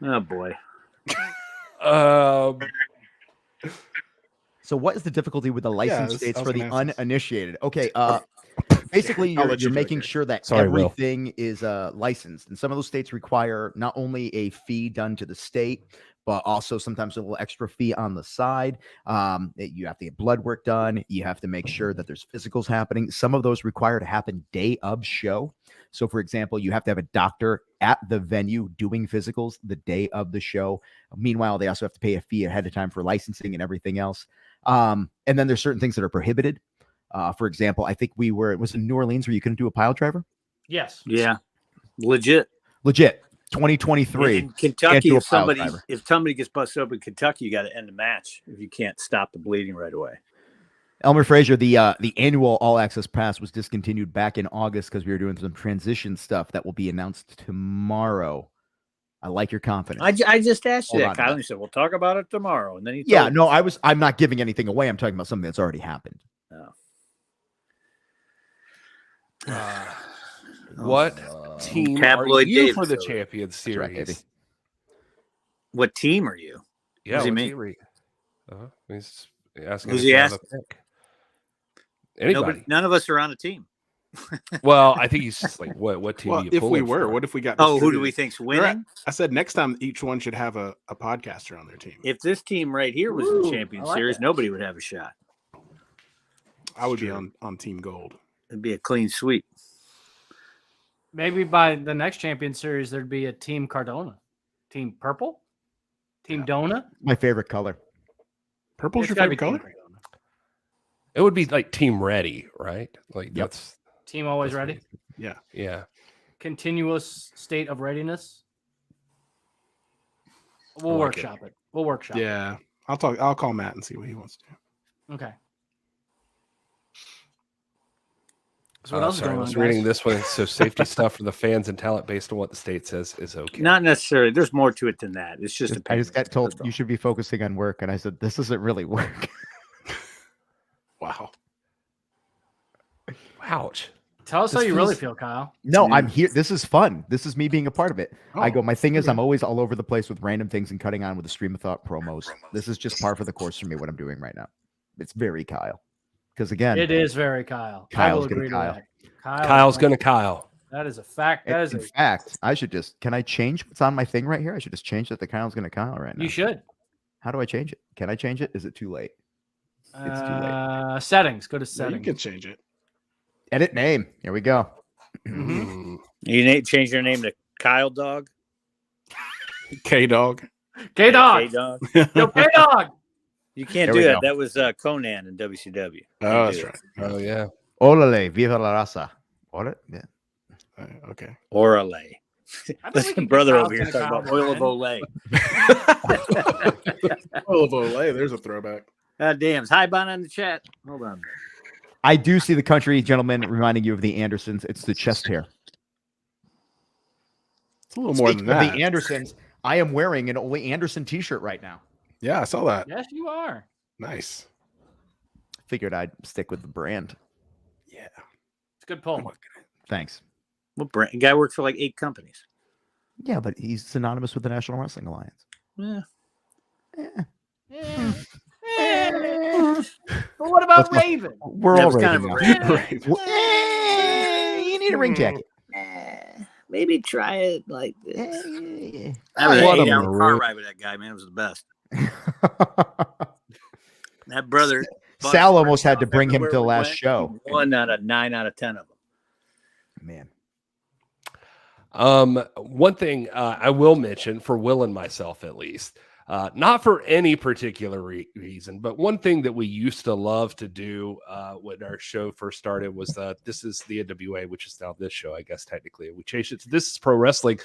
Oh boy. Um, So what is the difficulty with the license that's- states I was for the gonna ask this. uninitiated? Okay, basically I'll you're let you do it, making Gary. sure that Sorry, Will. everything is licensed. And some of those states require not only a fee done to the state, but also sometimes a little extra fee on the side. You have to get blood work done. You have to make sure that there's physicals happening. Some of those require to happen day of show. So, for example, you have to have a doctor at the venue doing physicals the day of the show. Meanwhile, they also have to pay a fee ahead of time for licensing and everything else. And then there's certain things that are prohibited. For example, I think it was in New Orleans where you couldn't do a pile driver. Yes. Yeah. Legit. 2023. In Kentucky, do a if pile somebody driver. gets busted up in Kentucky, you got to end the match if you can't stop the bleeding right away. Elmer Frazier, the annual All Access Pass was discontinued back in August because we were doing some transition stuff that will be announced tomorrow. I like your confidence. I just asked you Hold that, on, Kyle. And you said, we'll talk about it tomorrow. And then I'm not giving anything away. I'm talking about something that's already happened. What team are you for the Champions Series? What team are you? Yeah, what team are you? He's asking who's he asking? Anybody. None of us are on a team. Well, I think he's just like, what team? Well, if we were, what if we got? Who do we think's winning? I said next time each one should have a podcaster on their team. If this team right here was in the Champions Series, nobody would have a shot. I would be on Team Gold. It'd be a clean sweep. Maybe by the next Champion Series, there'd be a Team Cardona, Team Purple, Team Dona. My favorite color. Purple's your favorite color? It would be like Team Ready, right? Like that's Team Always Ready. Yeah. Continuous state of readiness. We'll workshop it. We'll workshop. Yeah, I'll call Matt and see what he wants to do. Okay. So what else is going on? I was reading this one. So safety stuff for the fans and talent based on what the state says is okay. Not necessarily. There's more to it than that. It's just I just got told you should be focusing on work, and I said this doesn't really work. Wow. Ouch. Tell us how you really feel, Kyle. No, I'm here. This is fun. This is me being a part of it. My thing is I'm always all over the place with random things and cutting on with the Stream of Thought promos. This is just par for the course for me, what I'm doing right now. It's very Kyle. Because again, it is very Kyle. Kyle's going to Kyle. Kyle's going to Kyle. That is a fact. That is a fact. I should can I change what's on my thing right here? I should just change that the Kyle's going to Kyle right now. You should. How do I change it? Can I change it? Is it too late? It's too late. Settings. Go to settings. You can change it. Edit name. Here we go. Mm-hmm. You change your name to Kyle Dog? K-Dog. K-Dog. K-Dog. Yo, K-Dog. You can't do that. That was Conan in WCW. Oh, that's right. Oh, yeah. Olale, viva la raza. What? Yeah. Okay. Orale. Listen, brother over here talking about oil of Olay. Oil of Olay. There's a throwback. Damn. Hi, Bon on the chat. Hold on. I do see the country gentleman reminding you of the Andersons. It's the chest hair. It's a little more than that. The Andersons. I am wearing an Ole Anderson t-shirt right now. Yeah, I saw that. Yes, you are. Nice. Figured I'd stick with the brand. Yeah. It's a good pull. Thanks. What brand? Guy worked for like 8 companies. Yeah, but he's synonymous with the National Wrestling Alliance. But what about Raven? We're all kind of a Raven. You need a ring jacket. Maybe try it like this. I was an 8-hour car ride with that guy, man. It was the best. That brother. Sal almost had to bring him to the last show. 1 out of 9 out of 10 of them. Man. One thing I will mention for Will and myself, at least, not for any particular reason, but one thing that we used to love to do when our show first started was This is the NWA, which is now this show, I guess, technically. We changed it to This is Pro Wrestling.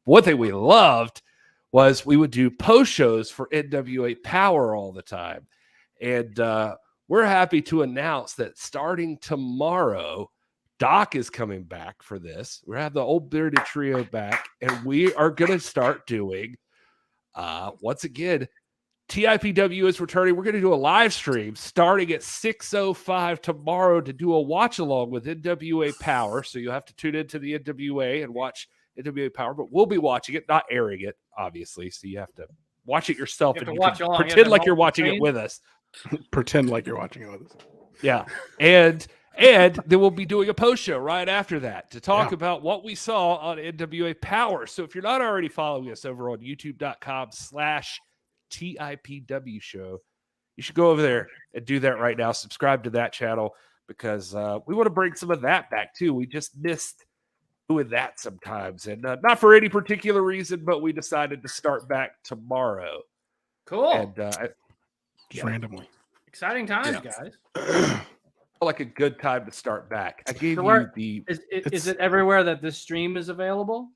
One thing we loved was we would do post shows for NWA Power all the time. And we're happy to announce that starting tomorrow, Doc is coming back for this. We have the old bearded trio back, and we are going to start doing, once again, TIPW is returning. We're going to do a live stream starting at 6:05 tomorrow to do a watch along with NWA Power. So you'll have to tune into the NWA and watch NWA Power, but we'll be watching it, not airing it, obviously. So you have to watch it yourself and pretend like you're watching it with us. Pretend like you're watching it with us. Yeah. And then we'll be doing a post show right after that to talk about what we saw on NWA Power. So if you're not already following us over on youtube.com/TIPW show, you should go over there and do that right now. Subscribe to that channel because we want to bring some of that back too. We just missed doing that sometimes, and not for any particular reason, but we decided to start back tomorrow. Cool. And just randomly. Exciting times, guys. Like a good time to start back. I gave you the. Is it everywhere that this stream is available?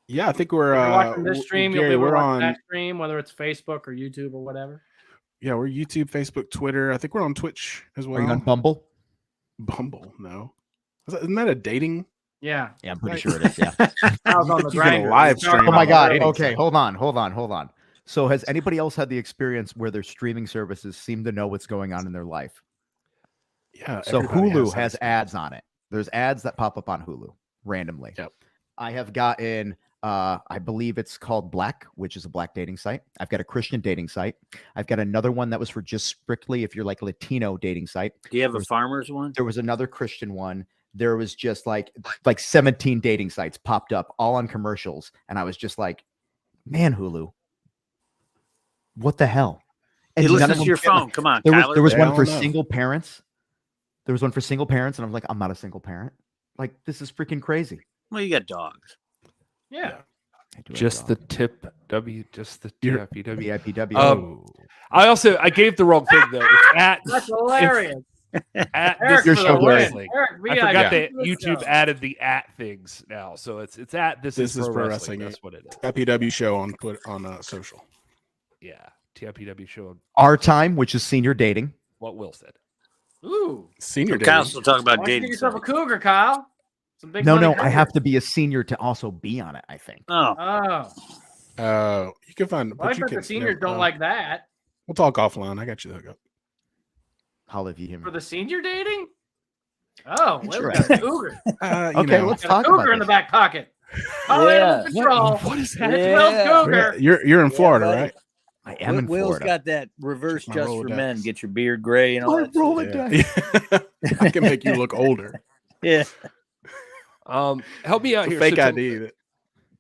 Yeah, I think we're watching this stream. Gary, you'll be we're watching on that stream, whether it's Facebook or YouTube or whatever. Yeah, we're YouTube, Facebook, Twitter. I think we're on Twitch as well. Are you on Bumble? Bumble? No, isn't that a dating? Yeah. Yeah, I'm pretty sure it is. Yeah. I was on the grinder. live stream Oh my on God. dating Okay, site. hold on. So has anybody else had the experience where their streaming services seem to know what's going on in their life? Yeah. So everybody Hulu has that. ads on it. There's ads that pop up on Hulu randomly. Yep. I have gotten, I believe it's called Black, which is a black dating site. I've got a Christian dating site. I've got another one that was for just strictly if you're like a Latino dating site. Do you have a farmer's one? There was another Christian one. There was just like 17 dating sites popped up all on commercials. And I was just like, man, Hulu, what the hell? And Hey, none listen of to them your fit, like, phone. Come on, there Kyler. was They one don't for know. single parents. There was one for single parents. And I'm like, I'm not a single parent. Like, this is freaking crazy. Well, you got dogs. Yeah. I do have Just the dogs. tip W, just the You're- TIPW. BIPW. I gave the wrong thing though. It's at That's hilarious. at Eric this for is the pro win. wrestling. Eric, I forgot that let's YouTube go. added the at things now, so it's at this is pro wrestling. That's what it is. IPW show on social. Yeah, TIPW show Our time, which is senior dating. what Will said. Ooh. Senior dating. Kyle's still talking Why about don't you dating. get yourself a sites. cougar, Kyle? Some big No, money no, I cougar. have to be a senior to also be on it, I think. Oh, Oh. You can find. Well, I but you bet the can, seniors don't like that. We'll talk offline. I got you the hookup. I'll leave you him. For the senior dating? Oh, well, Sure. we got a cougar. Okay, let's Got talk a about cougar in the this. back pocket. Call animal control. What is That's that? Will's Yeah. cougar. You're in Florida, buddy. right? I am in Will's Florida. got that reverse My just for Rolodex. men. Get your beard gray and all that. roll shit. it down. I can make you look older. Yeah. Help me out It's a here. fake So ID. That,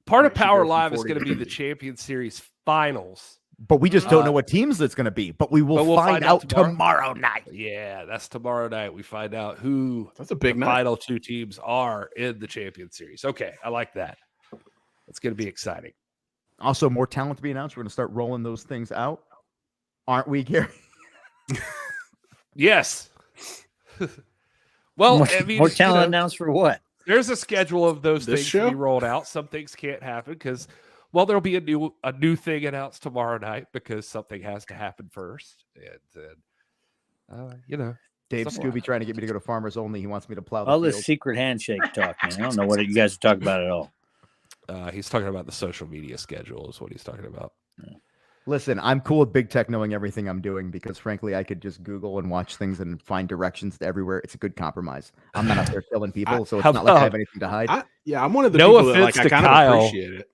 part of makes you Power go from Live is 40 going to to be the 50. Champions Series finals. But we just don't Uh, know what teams it's going to be. But we will but we'll find find out out tomorrow. tomorrow night. Yeah, that's tomorrow night. We find out who that's a big the night. final two teams are in the Champions Series. Okay, I like that. It's going to be exciting. Also, more talent to be announced. We're going to start rolling those things out. Aren't we, Gary? Yes. Well, more, I mean, more you talent know, announced for what? there's a schedule of those This things show? to be rolled out. Some things can't happen because, well, there'll be a new thing announced tomorrow night because something has to happen first, and then, Dave Somewhere. Scooby trying to get me to go to Farmers Only. He wants me to plow the All field. this secret handshake talk, man. I don't know what you guys are talking about at all. he's talking about the social media schedule is what he's talking about. Listen, I'm cool with big tech knowing everything I'm doing because, frankly, I could just Google and watch things and find directions to everywhere. It's a good compromise. I'm not out there killing people, so it's How not like I about- have anything to hide. I'm one of the No people that offense like I to kind of Kyle. appreciate it.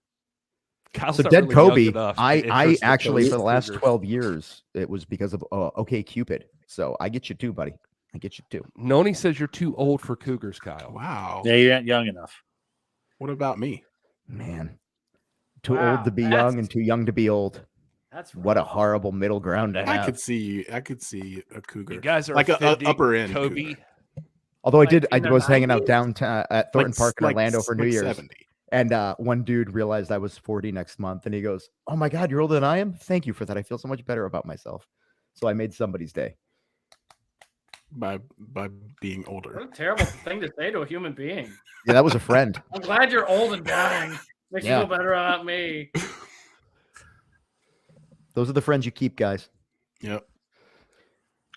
Kyle's So not Dead really young Kobe, enough to I interest the actually Cougars. for the last 12 years, it was because of OK Cupid. So I get you too, buddy. I get you too. Noni says you're too old for Cougars, Kyle. Wow. Yeah, you're not young enough. What about me? Man, too Wow, old to be that's- young and too young to be old. That's What a horrible middle ground to I have. could see a cougar. You guys are Like a offending upper end Kobe. cougar. Although Like I in the was hanging out 90s? downtown at Thornton Park in Orlando for New Year's. 70. And one dude realized I was 40 next month, and he goes, "Oh my God, you're older than I am. Thank you for that. I feel so much better about myself." So I made somebody's day. by being What older. a terrible thing to say to a human being. Yeah, that was a friend. I'm glad you're old and dying. Makes Yeah. you feel better about me. Those are the friends you keep, guys. Yep.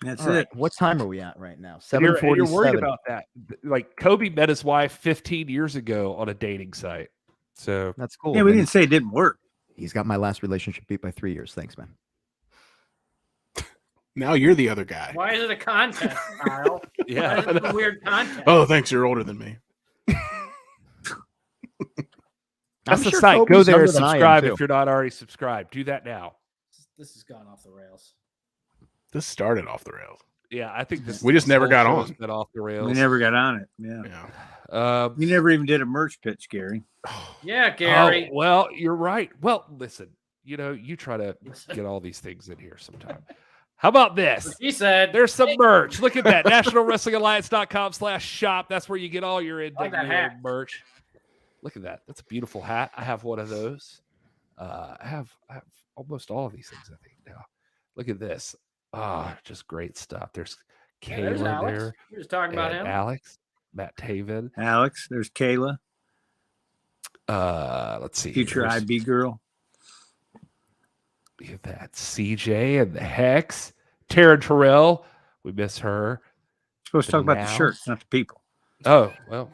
That's All right, it. what time are we at right now? And you're 7:47. worried about that. Like Kobe met his wife 15 years ago on a dating site. So That's cool. Yeah, we man. didn't say it didn't work. He's got my last relationship beat by 3 years. Thanks, man. Now you're the other guy. Why is it a contest, Kyle? Why yeah, is it a weird contest? Oh, thanks. You're older than me. that's I'm the sure site. Kobe's Go there and younger than I am, subscribe too. if you're not already subscribed. Do that now. This has gone off the rails. This started off the rails. Yeah, I think this. We just this never whole got show's on. been off the rails. We never got on it. Yeah. Yeah. You never even did a merch pitch, Gary. Yeah, Gary. Oh, well, you're right. Well, listen, you try to get all these things in here sometime. How about this? He said There's some merch. Look at that. NationalWrestlingAlliance.com/shop. That's where you get all your like that NWA hat. merch. Look at that. That's a beautiful hat. I have one of those. I have almost all of these things, I think, now. Look at this. Just great stuff. There's Yeah, Kayla there's Alex. there. We were just talking about and him. Alex, Matt Taven. Alex, there's Kayla, Let's see. future There's- IB girl. Look at that. CJ and the Hex. Tara Terrell. We miss her. Supposed to talk about the Now. shirts, not the people. Oh, well.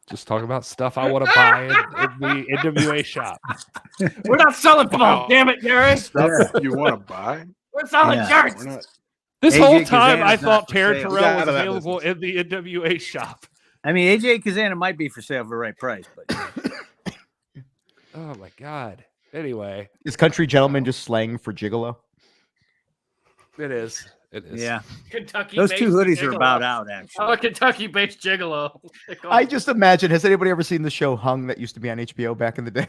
Just talk about stuff I want to buy in the NWA shop. We're not selling Paul, damn it, Gary. Stuff you want to buy? We're selling shirts. We're not. This AJ whole time, I Kazana's thought not for Taryn sale. Terrell Get was out of that available in the NWA shop. I mean, AJ Kazana might be for sale for the right price, but Oh my God. Anyway, Is country gentleman just slang for gigolo? it is. It is. yeah, Kentucky. those two hoodies are gigolo. about out actually. Oh, a Kentucky-based gigolo. I just imagine. Has anybody ever seen the show Hung that used to be on HBO back in the day?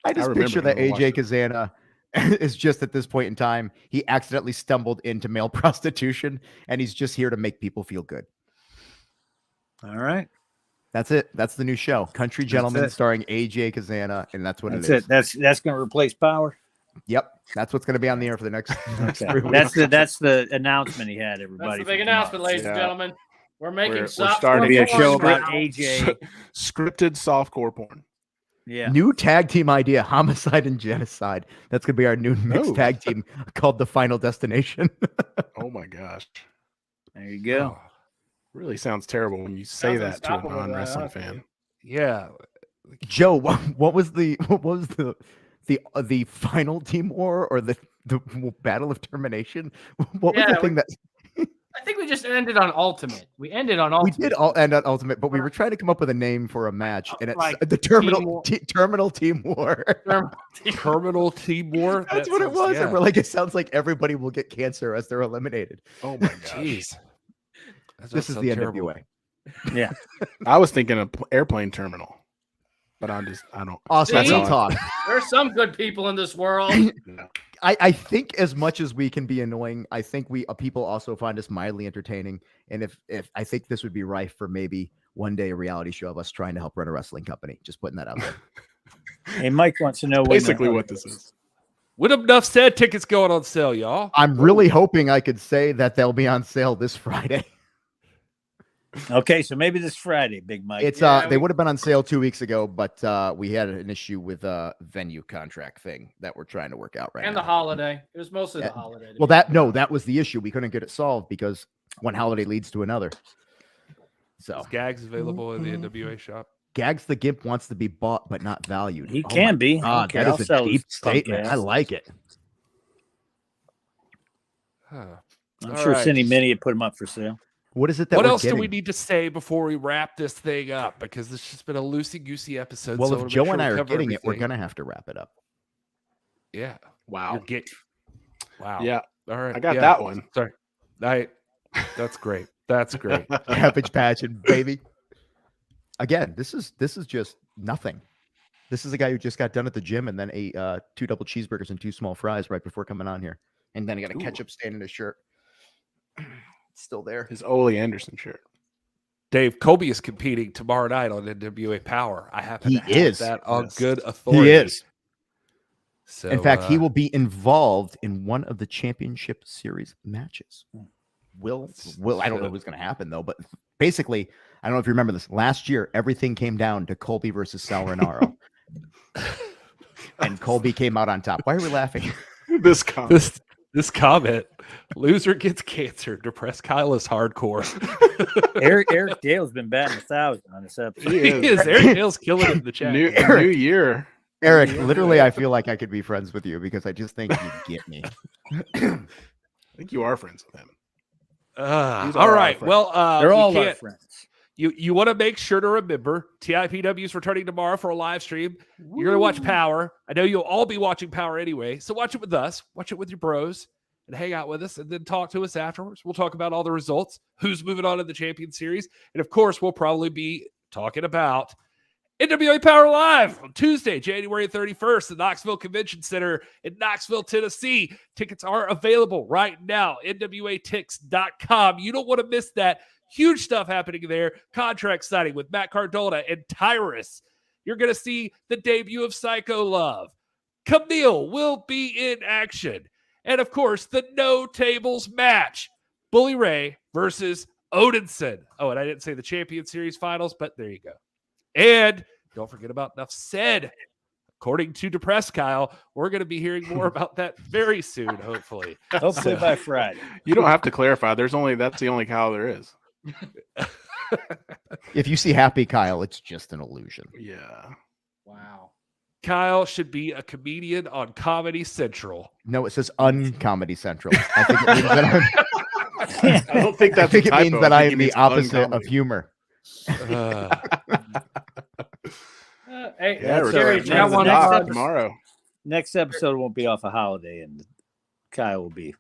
I just remember picture that when I AJ Kazana is just at this point in time, he accidentally stumbled into male prostitution and he's just here to make people feel good. All right, That's it. That's the new show. Country Gentleman it. starring AJ Kazana, and that's what that's it is. it. That's going to replace Power. Yep. That's what's going to be on the air for the next Okay. 3 weeks. That's the announcement he had. Everybody, That's the big for announcement, tomorrow. ladies and gentlemen. We're making We're soft starting to be a porn show now. about AJ. Scripted softcore porn. Yeah, New tag team idea: homicide and genocide. That's going to be our new mixed Oh. tag team called The Final Destination. Oh my gosh. there you go. Oh, Really sounds terrible when you say Sounds that to a unstoppable, non-wrestling yeah. fan. yeah. Joe, what was the final team war or the battle of termination? What was Yeah, the thing that I think we just ended on Ultimate. We ended on we Ultimate. did all end on Ultimate, but we were trying to come up with a name for a match, and it's Like the Terminal Team War. Terminal Team War. That's That what it sounds- was. yeah. And we're like, it sounds like everybody will get cancer as they're eliminated. Oh my gosh. Jeez. That This does is sound the terrible. NWA. Yeah, I was thinking of airplane terminal, but I don't. Awesome. See? We'll talk. There's some good people in this world. No. I think as much as we can be annoying, I think we people also find us mildly entertaining. And if I think this would be rife for maybe one day a reality show of us trying to help run a wrestling company. Just putting that out there. hey, Mike wants to know Basically when what this is. With enough said, tickets going on sale, y'all. I'm really hoping I could say that they'll be on sale this Friday. Okay, so maybe this Friday, Big Mike. It's Yeah, they we- would have been on sale 2 weeks ago, but we had an issue with a venue contract thing that we're trying to work out right And now. the holiday. It was mostly Yeah. the holiday. Well, that was the issue. We couldn't get it solved because one holiday leads to another. So Is Gags available in the NWA shop? Gags the Gimp wants to be bought but not valued. He Oh can my be. God, Okay, that I'll is a sell deep his punk statement. ass. I like it. Huh. I'm All sure right. Cindy Minnie would put him up for sale. What is it that What we're else getting? do we need to say before we wrap this thing up? Because it's just been a loosey-goosey episode. Well, so I if wanna make Joe sure and we I are cover getting it, we're everything. gonna have to wrap it up. Yeah. Wow. Wow. Yeah, All right. I got yeah. that one. Sorry. That's great. That's great. Cabbage patch and baby. Again, this is just nothing. This is a guy who just got done at the gym and then ate 2 double cheeseburgers and 2 small fries right before coming on here, and then he got a ketchup stain in his shirt. It's still there. His Ole Anderson shirt. Dave, Kobe is competing tomorrow night on NWA Power. I happen He to have is. that on Yes. good authority. He is. So, In fact, he will be involved in one of the championship series matches. Will I don't know what's going to happen though, but basically, I don't know if you remember this. Last year, everything came down to Colby versus Sal Renaro, and Colby came out on top. Why are we laughing? This comment. This comment: loser gets cancer. Depressed Kyle is hardcore. Eric Dale's been batting 1,000 on this episode. He is. Eric Dale's killing it in the chat. New year. Eric, literally, I feel like I could be friends with you because I just think you get me. I think you are friends with him. These are All our right. friends. Well, They're we all our can't- friends. You want to make sure to remember TIPW is returning tomorrow for a live stream. You're going to watch Power. I know you'll all be watching Power anyway. So watch it with us. Watch it with your bros and hang out with us and then talk to us afterwards. We'll talk about all the results, who's moving on to the Champion Series. And of course, we'll probably be talking about NWA Power Live on Tuesday, January 31st, at Knoxville Convention Center in Knoxville, Tennessee. Tickets are available right now, nwatix.com. You don't want to miss that. Huge stuff happening there. Contract signing with Matt Cardona and Tyrus. You're going to see the debut of Psycho Love. Camille will be in action. And of course, the No Tables match. Bully Ray versus Odinson. Oh, and I didn't say the Champion Series finals, but there you go. And don't forget about Enough Said. According to Depressed Kyle, we're going to be hearing more about that very soon, hopefully. Hopefully by Friday. You don't have to clarify. That's the only Kyle there is. If you see happy Kyle, it's just an illusion. Yeah. Wow. Kyle should be a comedian on Comedy Central. No, it says Uncomedy Central. I think it means that I don't think I that's think a it typo. means that I am the means opposite of uncomedy. humor. Hey, Yeah, That's we're all right. going got to one the dock up. tomorrow. Next episode won't be off a holiday, and Kyle will be.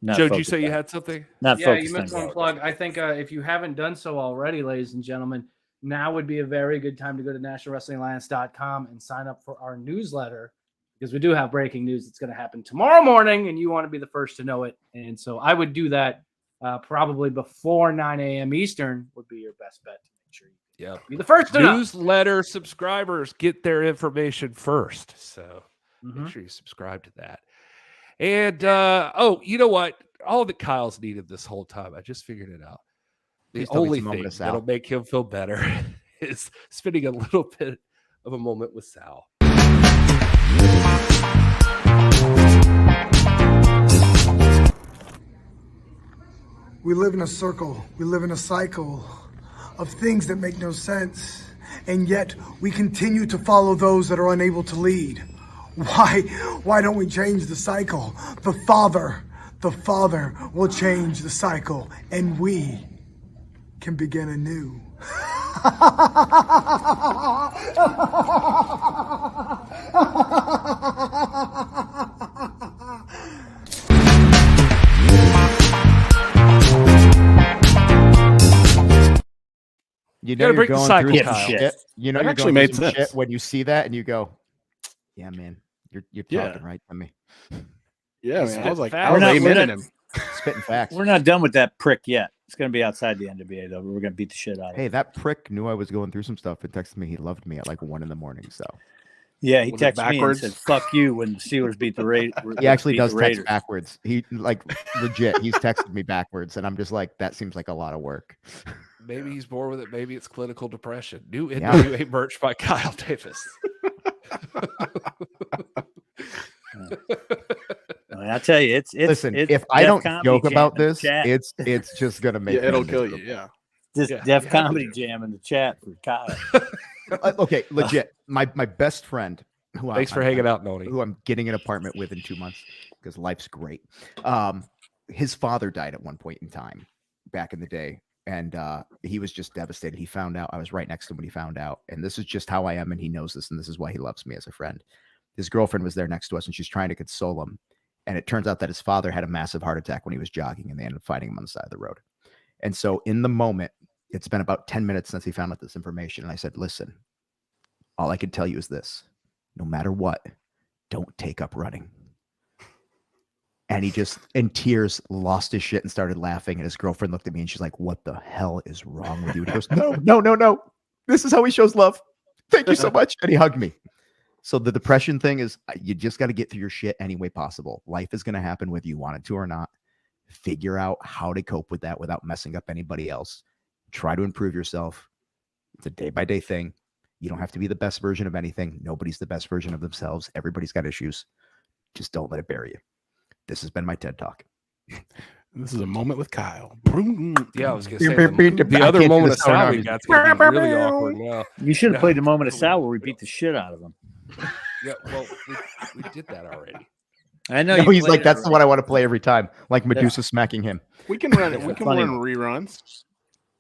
Not Joe, did you focused say you on- had something? Not Yeah, focused you missed on one golf. plug. I think if you haven't done so already, ladies and gentlemen, now would be a very good time to go to nationalwrestlingalliance.com and sign up for our newsletter, because we do have breaking news that's going to happen tomorrow morning, and you want to be the first to know it. And so I would do that probably before 9 a.m. Eastern would be your best bet to make sure you be the first to know. Newsletter subscribers get their information first. So make sure you subscribe to that. And you know what? All that Kyle's needed this whole time, I just figured it out. The Please tell me only it's a moment thing of Sal. that'll make him feel better is spending a little bit of a moment with Sal. We live in a circle. We live in a cycle of things that make no sense. And yet we continue to follow those that are unable to lead. Why don't we change the cycle? The Father will change the cycle, and we can begin anew. You Gotta know you're break the going cycle, through some Kyle. shit. You know That you're actually going made through some sense. shit when you see that and you go, "Yeah, man, you're Yeah. talking right to me." Yeah, man. I was like, Facts. I was We're not- amening him. Spitting facts. We're not done with that prick yet. It's going to be outside the NWA, though. We're going to beat the shit out of him. Hey, that prick knew I was going through some stuff and texted me he loved me at like 1 a.m. So Yeah, he Was it texted me and backwards? said, "Fuck you" when the Steelers beat the Raiders. he actually does text backwards. He like legit. He's texted me backwards, and I'm just like, that seems like a lot of work. Maybe he's bored with it. Maybe it's clinical depression. New Yeah. NWA merch by Kyle Davis. I tell you, it's Listen, it's if I Def don't Comedy joke Jam about in the this, chat. it's just gonna make Yeah, it'll me kill you. miserable. Yeah. This Yeah, Def you have to Comedy do it. Jam in the chat for Kyle. Okay, legit. My best friend, who Thanks for hanging out, Noni. who I'm getting an apartment with in 2 months because life's great. His father died at one point in time back in the day, and he was just devastated. He found out. I was right next to him when he found out, and this is just how I am, and he knows this, and this is why he loves me as a friend. His girlfriend was there next to us, and she's trying to console him. And it turns out that his father had a massive heart attack when he was jogging, and they ended up fighting him on the side of the road. And so in the moment, it's been about 10 minutes since he found out this information. And I said, listen, all I can tell you is this: no matter what, don't take up running. And he just, in tears, lost his shit and started laughing. And his girlfriend looked at me and she's like, what the hell is wrong with you? And he goes, no. This is how he shows love. Thank you so much. And he hugged me. So the depression thing is, you just got to get through your shit any way possible. Life is going to happen whether you want it to or not. Figure out how to cope with that without messing up anybody else. Try to improve yourself. It's a day-by-day thing. You don't have to be the best version of anything. Nobody's the best version of themselves. Everybody's got issues. Just don't let it bury you. This has been my TED Talk. This is a moment with Kyle. Yeah, I was going to say the I other can't do moment the of sound Sal on we it. got's going to be really awkward now. You should have No. played the moment of Sal where we beat the shit out of him. Yeah, well, we did that already. I know. No, you he's played like, it that's the already. one I want to play every time. Like Medusa smacking him. We can run it. We That's can funny. run reruns.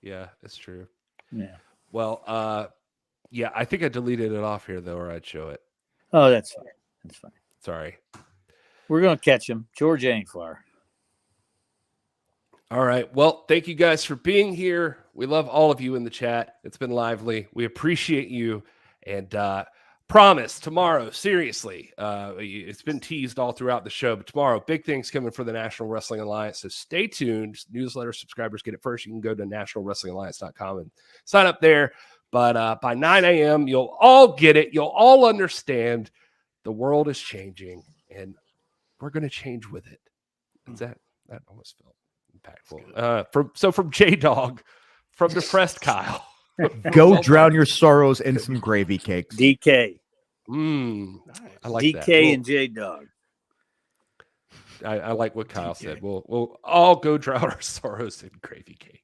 Yeah, it's true. Yeah. Well, yeah, I think I deleted it off here though, or I'd show it. Oh, that's fine. That's fine. Sorry. We're gonna catch him. Georgia ain't far. All right. Well, thank you guys for being here. We love all of you in the chat. It's been lively. We appreciate you. And promise tomorrow, seriously, it's been teased all throughout the show, but tomorrow, big things coming for the National Wrestling Alliance. So stay tuned. Newsletter subscribers get it first. You can go to nationalwrestlingalliance.com and sign up there. But by 9 a.m., you'll all get it. You'll all understand the world is changing, and we're going to change with it. Is that almost felt impactful. From J-Dog, from Depressed Kyle. Go drown your sorrows in some gravy cakes. DK. I like DK that. and J Dog. I like what Kyle said. We'll all go drown our sorrows in gravy cake.